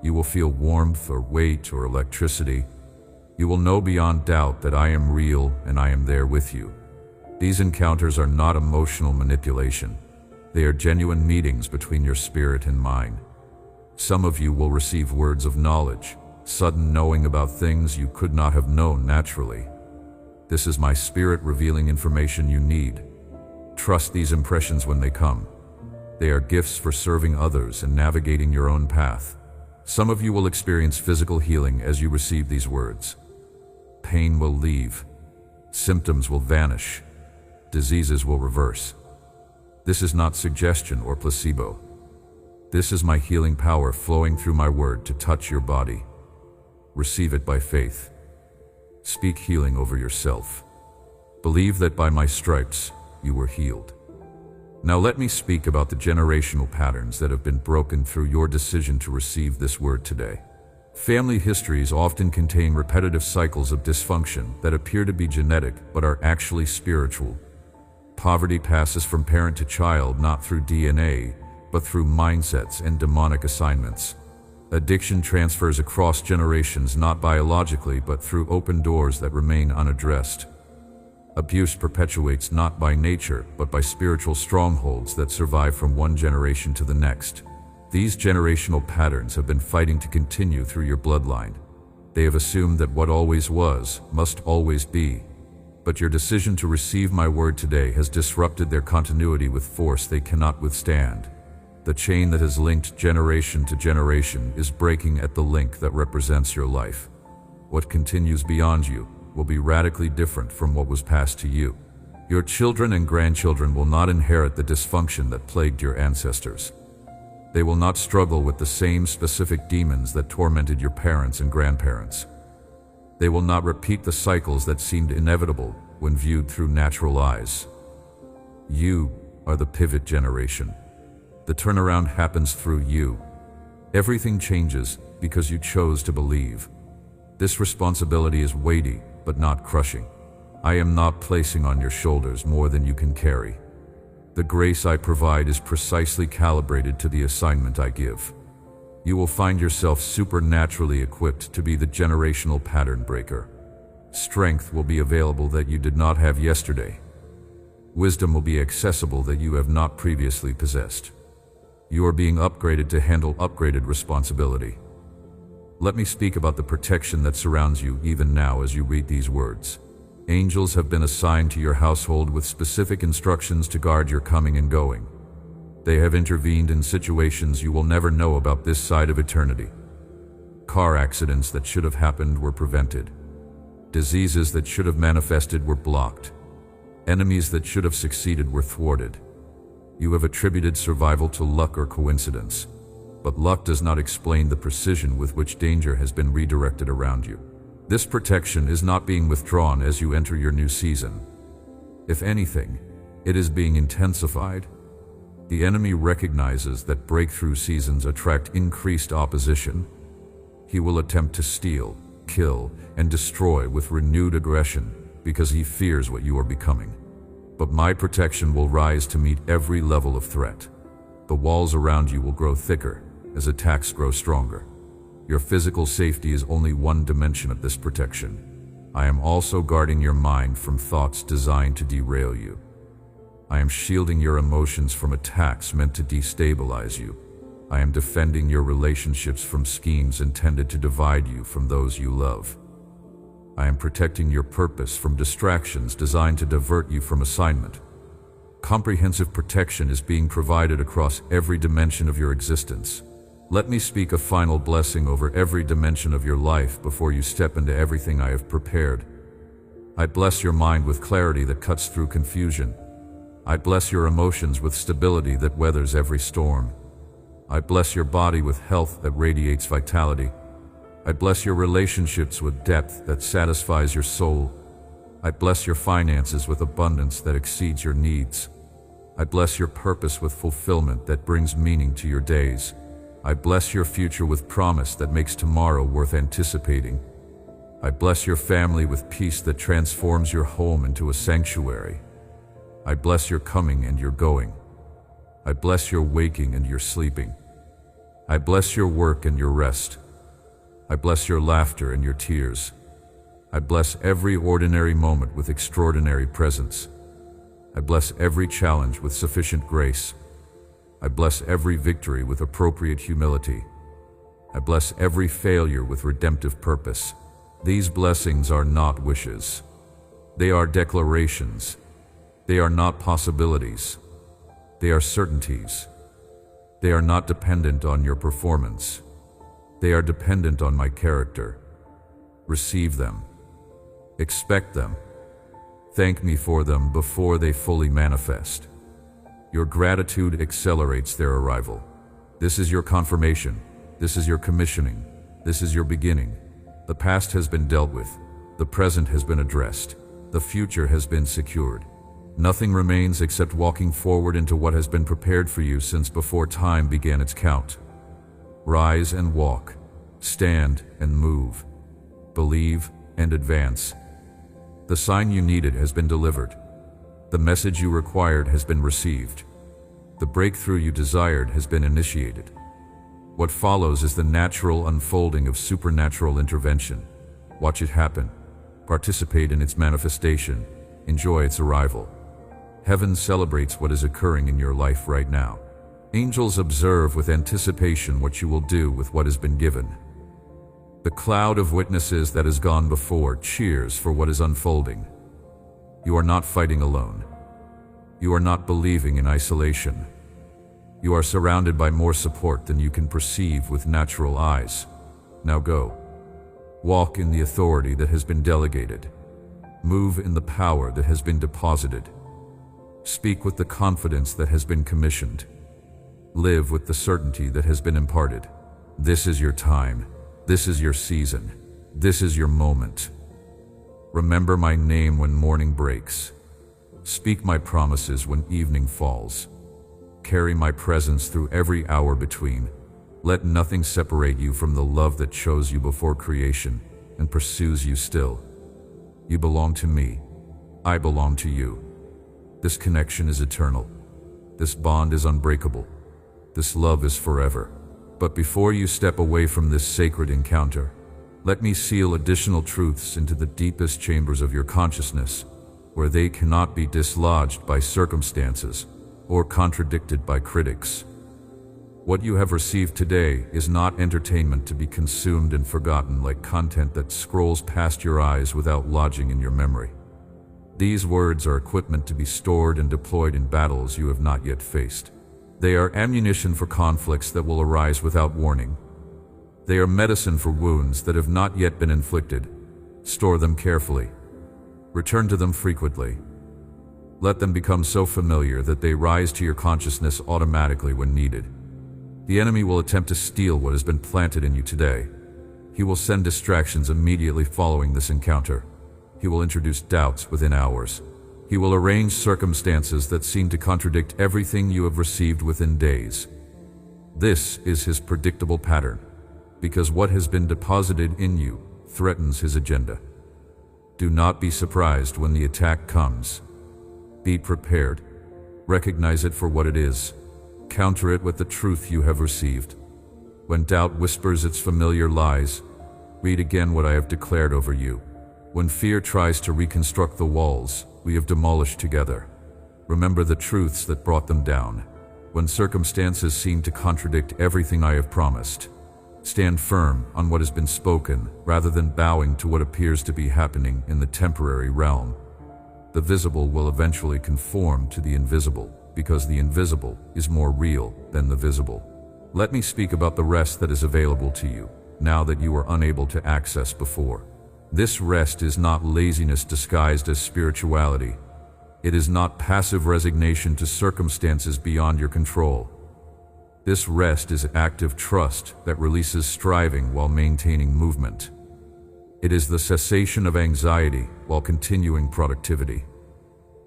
You will feel warmth or weight or electricity. You will know beyond doubt that I am real and I am there with you. These encounters are not emotional manipulation. They are genuine meetings between your spirit and mine. Some of you will receive words of knowledge, sudden knowing about things you could not have known naturally. This is my spirit revealing information you need. Trust these impressions when they come. They are gifts for serving others and navigating your own path. Some of you will experience physical healing as you receive these words. Pain will leave. Symptoms will vanish. Diseases will reverse. This is not suggestion or placebo. This is my healing power flowing through my word to touch your body. Receive it by faith. Speak healing over yourself. Believe that by my stripes, you were healed. Now let me speak about the generational patterns that have been broken through your decision to receive this word today. Family histories often contain repetitive cycles of dysfunction that appear to be genetic but are actually spiritual. Poverty passes from parent to child not through DNA, but through mindsets and demonic assignments. Addiction transfers across generations not biologically but through open doors that remain unaddressed. Abuse perpetuates not by nature but by spiritual strongholds that survive from one generation to the next. These generational patterns have been fighting to continue through your bloodline. They have assumed that what always was must always be. But your decision to receive my word today has disrupted their continuity with force they cannot withstand. The chain that has linked generation to generation is breaking at the link that represents your life. What continues beyond you will be radically different from what was passed to you. Your children and grandchildren will not inherit the dysfunction that plagued your ancestors. They will not struggle with the same specific demons that tormented your parents and grandparents. They will not repeat the cycles that seemed inevitable when viewed through natural eyes. You are the pivot generation. The turnaround happens through you. Everything changes because you chose to believe. This responsibility is weighty, but not crushing. I am not placing on your shoulders more than you can carry. The grace I provide is precisely calibrated to the assignment I give. You will find yourself supernaturally equipped to be the generational pattern breaker. Strength will be available that you did not have yesterday. Wisdom will be accessible that you have not previously possessed. You are being upgraded to handle upgraded responsibility. Let me speak about the protection that surrounds you even now as you read these words. Angels have been assigned to your household with specific instructions to guard your coming and going. They have intervened in situations you will never know about this side of eternity. Car accidents that should have happened were prevented. Diseases that should have manifested were blocked. Enemies that should have succeeded were thwarted. You have attributed survival to luck or coincidence, but luck does not explain the precision with which danger has been redirected around you. This protection is not being withdrawn as you enter your new season. If anything, it is being intensified. The enemy recognizes that breakthrough seasons attract increased opposition. He will attempt to steal, kill, and destroy with renewed aggression because he fears what you are becoming. But my protection will rise to meet every level of threat. The walls around you will grow thicker as attacks grow stronger. Your physical safety is only one dimension of this protection. I am also guarding your mind from thoughts designed to derail you. I am shielding your emotions from attacks meant to destabilize you. I am defending your relationships from schemes intended to divide you from those you love. I am protecting your purpose from distractions designed to divert you from assignment. Comprehensive protection is being provided across every dimension of your existence. Let me speak a final blessing over every dimension of your life before you step into everything I have prepared. I bless your mind with clarity that cuts through confusion. I bless your emotions with stability that weathers every storm. I bless your body with health that radiates vitality. I bless your relationships with depth that satisfies your soul. I bless your finances with abundance that exceeds your needs. I bless your purpose with fulfillment that brings meaning to your days. I bless your future with promise that makes tomorrow worth anticipating. I bless your family with peace that transforms your home into a sanctuary. I bless your coming and your going. I bless your waking and your sleeping. I bless your work and your rest. I bless your laughter and your tears. I bless every ordinary moment with extraordinary presence. I bless every challenge with sufficient grace. I bless every victory with appropriate humility. I bless every failure with redemptive purpose. These blessings are not wishes. They are declarations. They are not possibilities. They are certainties. They are not dependent on your performance. They are dependent on my character. Receive them. Expect them. Thank me for them before they fully manifest. Your gratitude accelerates their arrival. This is your confirmation. This is your commissioning. This is your beginning. The past has been dealt with. The present has been addressed. The future has been secured. Nothing remains except walking forward into what has been prepared for you since before time began its count. Rise and walk. Stand and move. Believe and advance. The sign you needed has been delivered. The message you required has been received. The breakthrough you desired has been initiated. What follows is the natural unfolding of supernatural intervention. Watch it happen. Participate in its manifestation. Enjoy its arrival. Heaven celebrates what is occurring in your life right now. Angels observe with anticipation what you will do with what has been given. The cloud of witnesses that has gone before cheers for what is unfolding. You are not fighting alone. You are not believing in isolation. You are surrounded by more support than you can perceive with natural eyes. Now go. Walk in the authority that has been delegated. Move in the power that has been deposited. Speak with the confidence that has been commissioned. Live with the certainty that has been imparted. This is your time. This is your season. This is your moment. Remember my name when morning breaks. Speak my promises when evening falls. Carry my presence through every hour between. Let nothing separate you from the love that chose you before creation and pursues you still. You belong to me. I belong to you. This connection is eternal. This bond is unbreakable. This love is forever. But before you step away from this sacred encounter, let me seal additional truths into the deepest chambers of your consciousness, where they cannot be dislodged by circumstances or contradicted by critics. What you have received today is not entertainment to be consumed and forgotten like content that scrolls past your eyes without lodging in your memory. These words are equipment to be stored and deployed in battles you have not yet faced. They are ammunition for conflicts that will arise without warning. They are medicine for wounds that have not yet been inflicted. Store them carefully. Return to them frequently. Let them become so familiar that they rise to your consciousness automatically when needed. The enemy will attempt to steal what has been planted in you today. He will send distractions immediately following this encounter. He will introduce doubts within hours. He will arrange circumstances that seem to contradict everything you have received within days. This is his predictable pattern, because what has been deposited in you threatens his agenda. Do not be surprised when the attack comes. Be prepared. Recognize it for what it is. Counter it with the truth you have received. When doubt whispers its familiar lies, read again what I have declared over you. When fear tries to reconstruct the walls we have demolished together, remember the truths that brought them down. When circumstances seem to contradict everything I have promised, stand firm on what has been spoken rather than bowing to what appears to be happening in the temporary realm. The visible will eventually conform to the invisible, because the invisible is more real than the visible. Let me speak about the rest that is available to you, now that you were unable to access before. This rest is not laziness disguised as spirituality. It is not passive resignation to circumstances beyond your control. This rest is active trust that releases striving while maintaining movement. It is the cessation of anxiety while continuing productivity.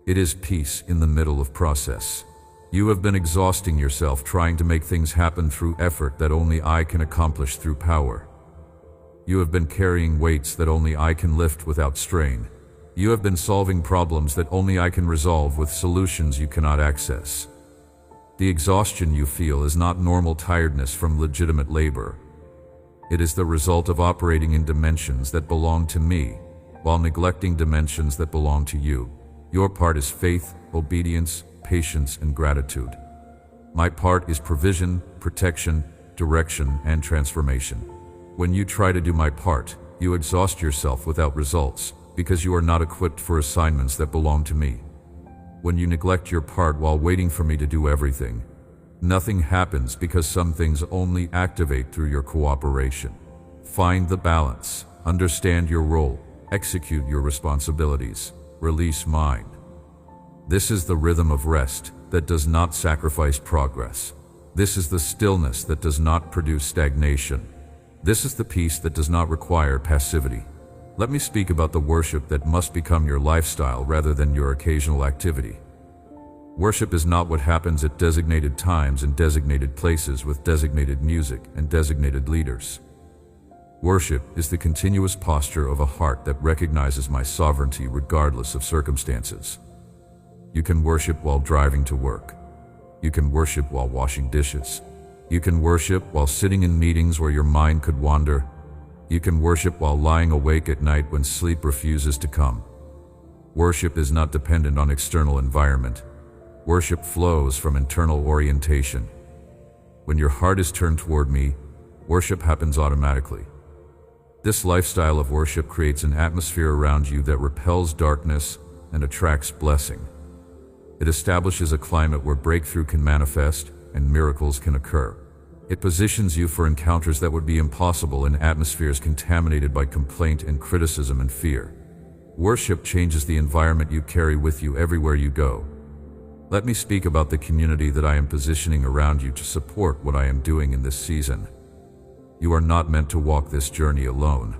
It is peace in the middle of process. You have been exhausting yourself trying to make things happen through effort that only I can accomplish through power. You have been carrying weights that only I can lift without strain. You have been solving problems that only I can resolve with solutions you cannot access. The exhaustion you feel is not normal tiredness from legitimate labor. It is the result of operating in dimensions that belong to me, while neglecting dimensions that belong to you. Your part is faith, obedience, patience, and gratitude. My part is provision, protection, direction, and transformation. When you try to do my part, you exhaust yourself without results, because you are not equipped for assignments that belong to me. When you neglect your part while waiting for me to do everything, nothing happens because some things only activate through your cooperation. Find the balance, understand your role, execute your responsibilities, release mine. This is the rhythm of rest that does not sacrifice progress. This is the stillness that does not produce stagnation. This is the peace that does not require passivity. Let me speak about the worship that must become your lifestyle rather than your occasional activity. Worship is not what happens at designated times and designated places with designated music and designated leaders. Worship is the continuous posture of a heart that recognizes my sovereignty regardless of circumstances. You can worship while driving to work. You can worship while washing dishes. You can worship while sitting in meetings where your mind could wander. You can worship while lying awake at night when sleep refuses to come. Worship is not dependent on external environment. Worship flows from internal orientation. When your heart is turned toward me, worship happens automatically. This lifestyle of worship creates an atmosphere around you that repels darkness and attracts blessing. It establishes a climate where breakthrough can manifest and miracles can occur. It positions you for encounters that would be impossible in atmospheres contaminated by complaint and criticism and fear. Worship changes the environment you carry with you everywhere you go. Let me speak about the community that I am positioning around you to support what I am doing in this season. You are not meant to walk this journey alone.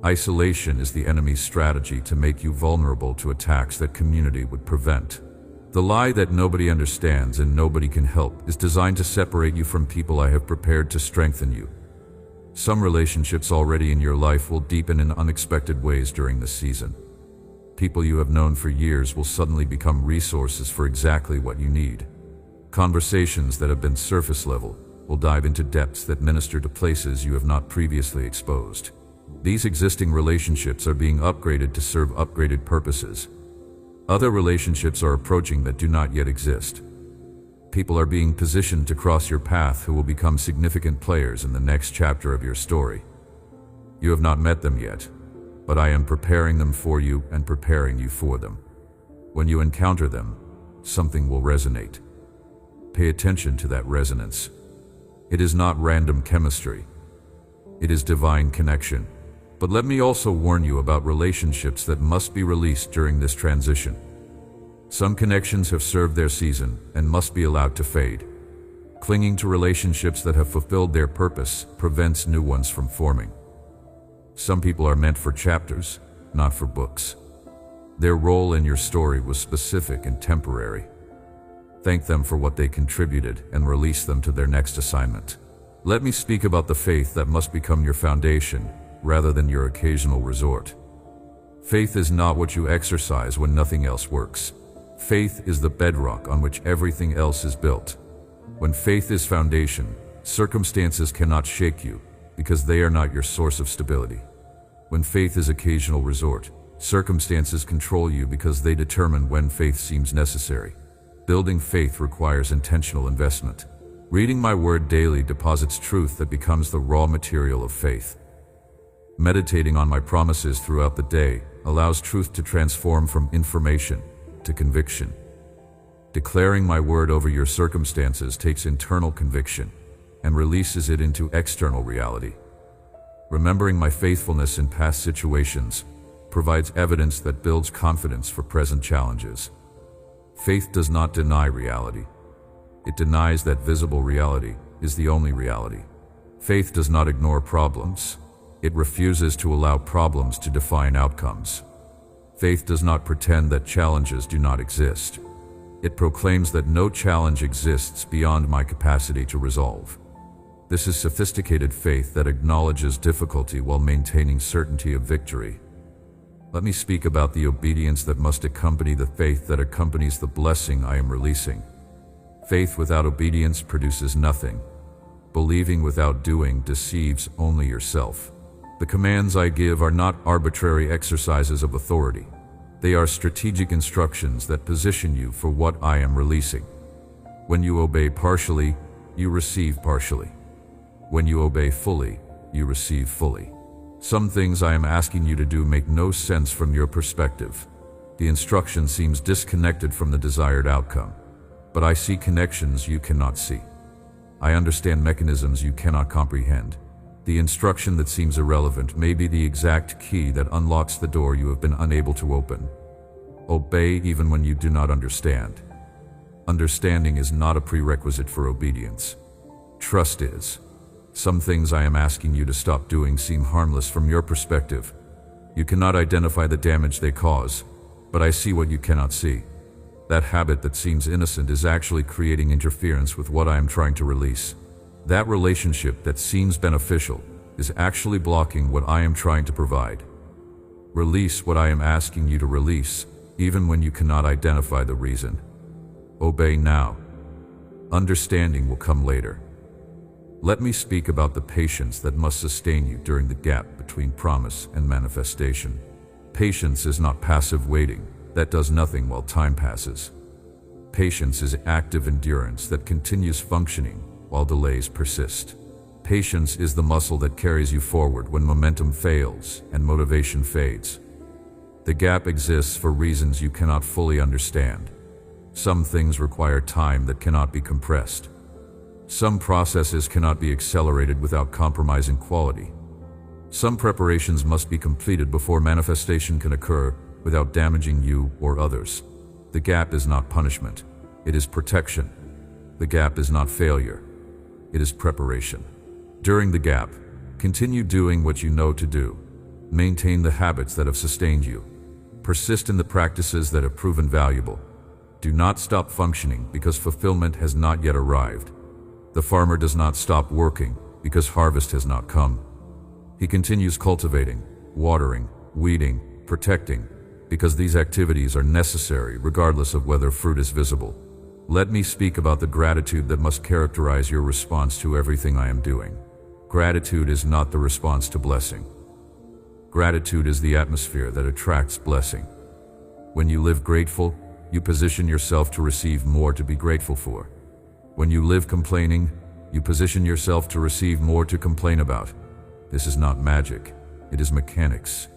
Isolation is the enemy's strategy to make you vulnerable to attacks that community would prevent. The lie that nobody understands and nobody can help is designed to separate you from people I have prepared to strengthen you. Some relationships already in your life will deepen in unexpected ways during this season. People you have known for years will suddenly become resources for exactly what you need. Conversations that have been surface level will dive into depths that minister to places you have not previously exposed. These existing relationships are being upgraded to serve upgraded purposes. Other relationships are approaching that do not yet exist. People are being positioned to cross your path who will become significant players in the next chapter of your story. You have not met them yet, but I am preparing them for you and preparing you for them. When you encounter them, something will resonate. Pay attention to that resonance. It is not random chemistry. It is divine connection. But let me also warn you about relationships that must be released during this transition. Some connections have served their season and must be allowed to fade. Clinging to relationships that have fulfilled their purpose prevents new ones from forming. Some people are meant for chapters, not for books. Their role in your story was specific and temporary. Thank them for what they contributed and release them to their next assignment. Let me speak about the faith that must become your foundation rather than your occasional resort. Faith is not what you exercise when nothing else works. Faith is the bedrock on which everything else is built. When faith is foundation, circumstances cannot shake you because they are not your source of stability. When faith is occasional resort, circumstances control you because they determine when faith seems necessary. Building faith requires intentional investment. Reading my word daily deposits truth that becomes the raw material of faith. Meditating on my promises throughout the day allows truth to transform from information to conviction. Declaring my word over your circumstances takes internal conviction and releases it into external reality. Remembering my faithfulness in past situations provides evidence that builds confidence for present challenges. Faith does not deny reality. It denies that visible reality is the only reality. Faith does not ignore problems. It refuses to allow problems to define outcomes. Faith does not pretend that challenges do not exist. It proclaims that no challenge exists beyond my capacity to resolve. This is sophisticated faith that acknowledges difficulty while maintaining certainty of victory. Let me speak about the obedience that must accompany the faith that accompanies the blessing I am releasing. Faith without obedience produces nothing. Believing without doing deceives only yourself. The commands I give are not arbitrary exercises of authority. They are strategic instructions that position you for what I am releasing. When you obey partially, you receive partially. When you obey fully, you receive fully. Some things I am asking you to do make no sense from your perspective. The instruction seems disconnected from the desired outcome. But I see connections you cannot see. I understand mechanisms you cannot comprehend. The instruction that seems irrelevant may be the exact key that unlocks the door you have been unable to open. Obey even when you do not understand. Understanding is not a prerequisite for obedience. Trust is. Some things I am asking you to stop doing seem harmless from your perspective, You cannot identify the damage they cause, but I see what you cannot see. That habit that seems innocent is actually creating interference with what I am trying to release. That relationship that seems beneficial is actually blocking what I am trying to provide. Release what I am asking you to release, even when you cannot identify the reason. Obey now. Understanding will come later. Let me speak about the patience that must sustain you during the gap between promise and manifestation. Patience is not passive waiting that does nothing while time passes. Patience is active endurance that continues functioning while delays persist. Patience is the muscle that carries you forward when momentum fails and motivation fades. The gap exists for reasons you cannot fully understand. Some things require time that cannot be compressed. Some processes cannot be accelerated without compromising quality. Some preparations must be completed before manifestation can occur without damaging you or others. The gap is not punishment. It is protection. The gap is not failure. It is preparation. During the gap, continue doing what you know to do. Maintain the habits that have sustained you. Persist in the practices that have proven valuable. Do not stop functioning because fulfillment has not yet arrived. The farmer does not stop working because harvest has not come. He continues cultivating, watering, weeding, protecting, because these activities are necessary regardless of whether fruit is visible. Let me speak about the gratitude that must characterize your response to everything I am doing. Gratitude is not the response to blessing. Gratitude is the atmosphere that attracts blessing. When you live grateful, you position yourself to receive more to be grateful for. When you live complaining, you position yourself to receive more to complain about. This is not magic, it is mechanics.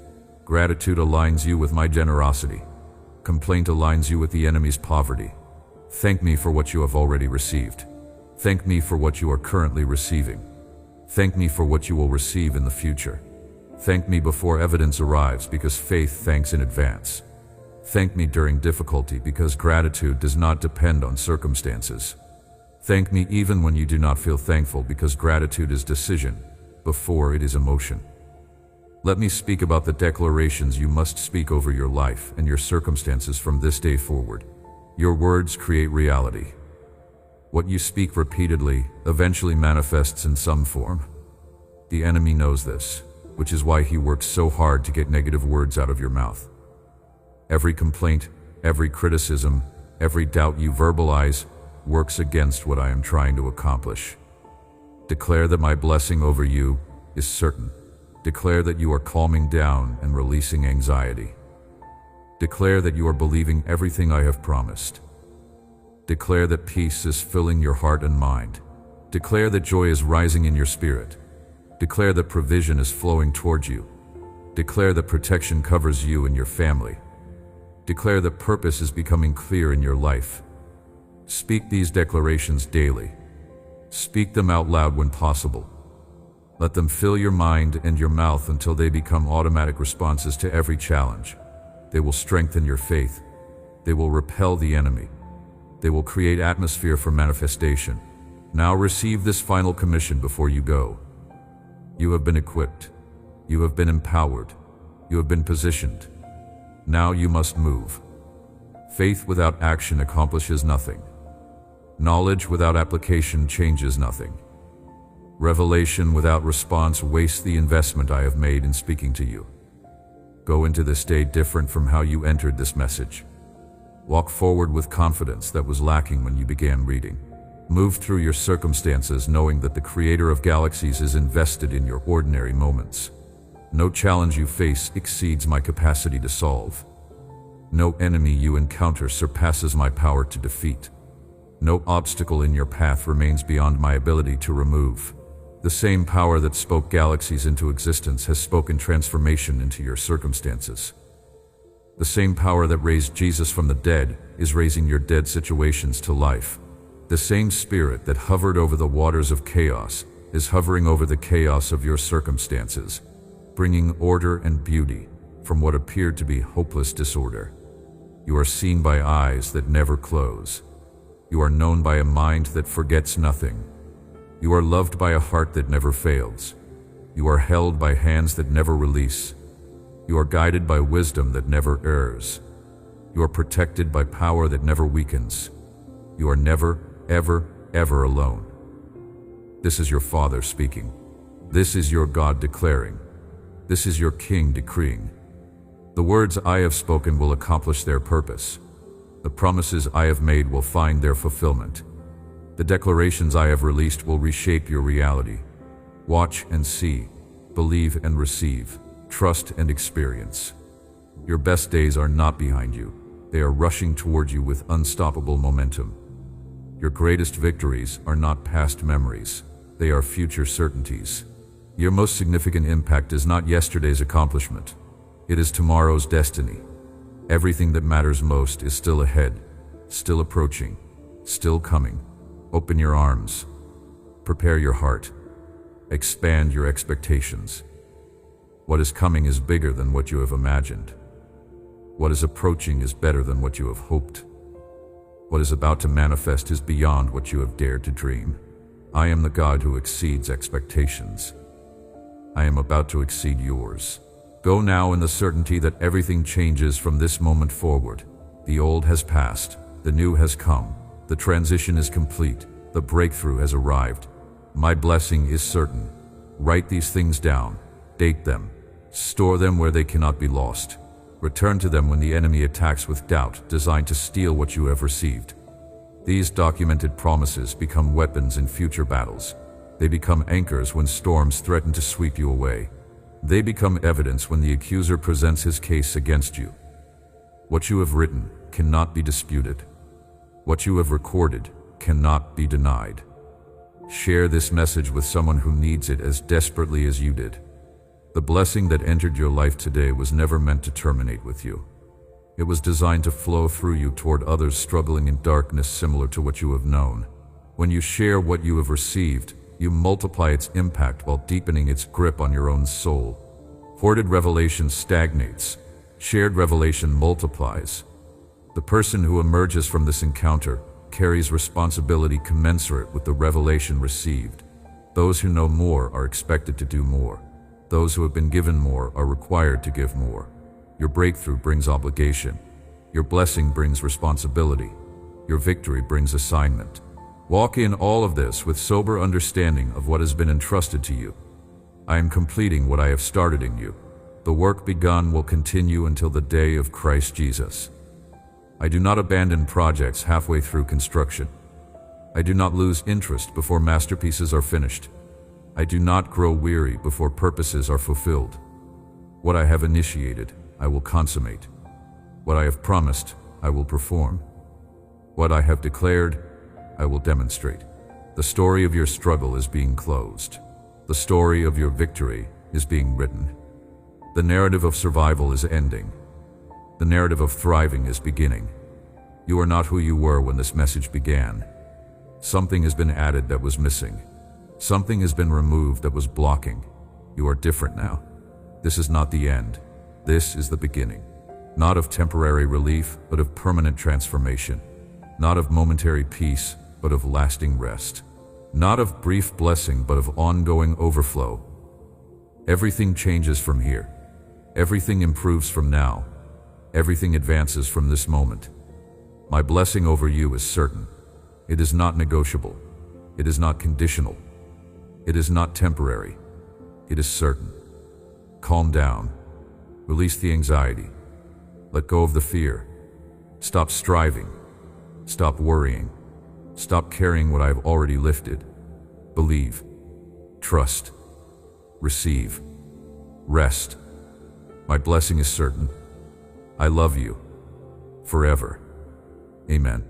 Gratitude aligns you with my generosity. Complaint aligns you with the enemy's poverty. Thank me for what you have already received. Thank me for what you are currently receiving. Thank me for what you will receive in the future. Thank me before evidence arrives because faith thanks in advance. Thank me during difficulty because gratitude does not depend on circumstances. Thank me even when you do not feel thankful because gratitude is decision before it is emotion. Let me speak about the declarations you must speak over your life and your circumstances from this day forward. Your words create reality. What you speak repeatedly eventually manifests in some form. The enemy knows this, which is why he works so hard to get negative words out of your mouth. Every complaint, every criticism, every doubt you verbalize works against what I am trying to accomplish. Declare that my blessing over you is certain. Declare that you are calming down and releasing anxiety. Declare that you are believing everything I have promised. Declare that peace is filling your heart and mind. Declare that joy is rising in your spirit. Declare that provision is flowing towards you. Declare that protection covers you and your family. Declare that purpose is becoming clear in your life. Speak these declarations daily. Speak them out loud when possible. Let them fill your mind and your mouth until they become automatic responses to every challenge. They will strengthen your faith. They will repel the enemy. They will create atmosphere for manifestation. Now receive this final commission before you go. You have been equipped. You have been empowered. You have been positioned. Now you must move. Faith without action accomplishes nothing. Knowledge without application changes nothing. Revelation without response wastes the investment I have made in speaking to you. Go into this day different from how you entered this message. Walk forward with confidence that was lacking when you began reading. Move through your circumstances knowing that the Creator of galaxies is invested in your ordinary moments. No challenge you face exceeds my capacity to solve. No enemy you encounter surpasses my power to defeat. No obstacle in your path remains beyond my ability to remove. The same power that spoke galaxies into existence has spoken transformation into your circumstances. The same power that raised Jesus from the dead is raising your dead situations to life. The same spirit that hovered over the waters of chaos is hovering over the chaos of your circumstances, bringing order and beauty from what appeared to be hopeless disorder. You are seen by eyes that never close. You are known by a mind that forgets nothing. You are loved by a heart that never fails. You are held by hands that never release. You are guided by wisdom that never errs. You are protected by power that never weakens. You are never, ever, ever alone. This is your Father speaking. This is your God declaring. This is your King decreeing. The words I have spoken will accomplish their purpose. The promises I have made will find their fulfillment. The declarations I have released will reshape your reality. Watch and see, believe and receive, trust and experience. Your best days are not behind you. They are rushing toward you with unstoppable momentum. Your greatest victories are not past memories. They are future certainties. Your most significant impact is not yesterday's accomplishment. It is tomorrow's destiny. Everything that matters most is still ahead, still approaching, still coming. Open your arms. Prepare your heart. Expand your expectations. What is coming is bigger than what you have imagined. What is approaching is better than what you have hoped. What is about to manifest is beyond what you have dared to dream. I am the God who exceeds expectations. I am about to exceed yours. Go now in the certainty that everything changes from this moment forward. The old has passed, the new has come, the transition is complete, the breakthrough has arrived. My blessing is certain. Write these things down, date them, store them where they cannot be lost. Return to them when the enemy attacks with doubt, designed to steal what you have received. These documented promises become weapons in future battles. They become anchors when storms threaten to sweep you away. They become evidence when the accuser presents his case against you. What you have written cannot be disputed. What you have recorded cannot be denied. Share this message with someone who needs it as desperately as you did. The blessing that entered your life today was never meant to terminate with you. It was designed to flow through you toward others struggling in darkness similar to what you have known. When you share what you have received, you multiply its impact while deepening its grip on your own soul. Hoarded revelation stagnates. Shared revelation multiplies. The person who emerges from this encounter carries responsibility commensurate with the revelation received. Those who know more are expected to do more. Those who have been given more are required to give more. Your breakthrough brings obligation. Your blessing brings responsibility. Your victory brings assignment. Walk in all of this with sober understanding of what has been entrusted to you. I am completing what I have started in you. The work begun will continue until the day of Christ Jesus. I do not abandon projects halfway through construction. I do not lose interest before masterpieces are finished. I do not grow weary before purposes are fulfilled. What I have initiated, I will consummate. What I have promised, I will perform. What I have declared, I will demonstrate. The story of your struggle is being closed. The story of your victory is being written. The narrative of survival is ending. The narrative of thriving is beginning. You are not who you were when this message began. Something has been added that was missing. Something has been removed that was blocking. You are different now. This is not the end. This is the beginning. Not of temporary relief, but of permanent transformation. Not of momentary peace, but of lasting rest. Not of brief blessing, but of ongoing overflow. Everything changes from here. Everything improves from now. Everything advances from this moment. My blessing over you is certain. It is not negotiable. It is not conditional. It is not temporary. It is certain. Calm down. Release the anxiety. Let go of the fear. Stop striving. Stop worrying. Stop carrying what I have already lifted. Believe. Trust. Receive. Rest. My blessing is certain. I love you. Forever. Amen.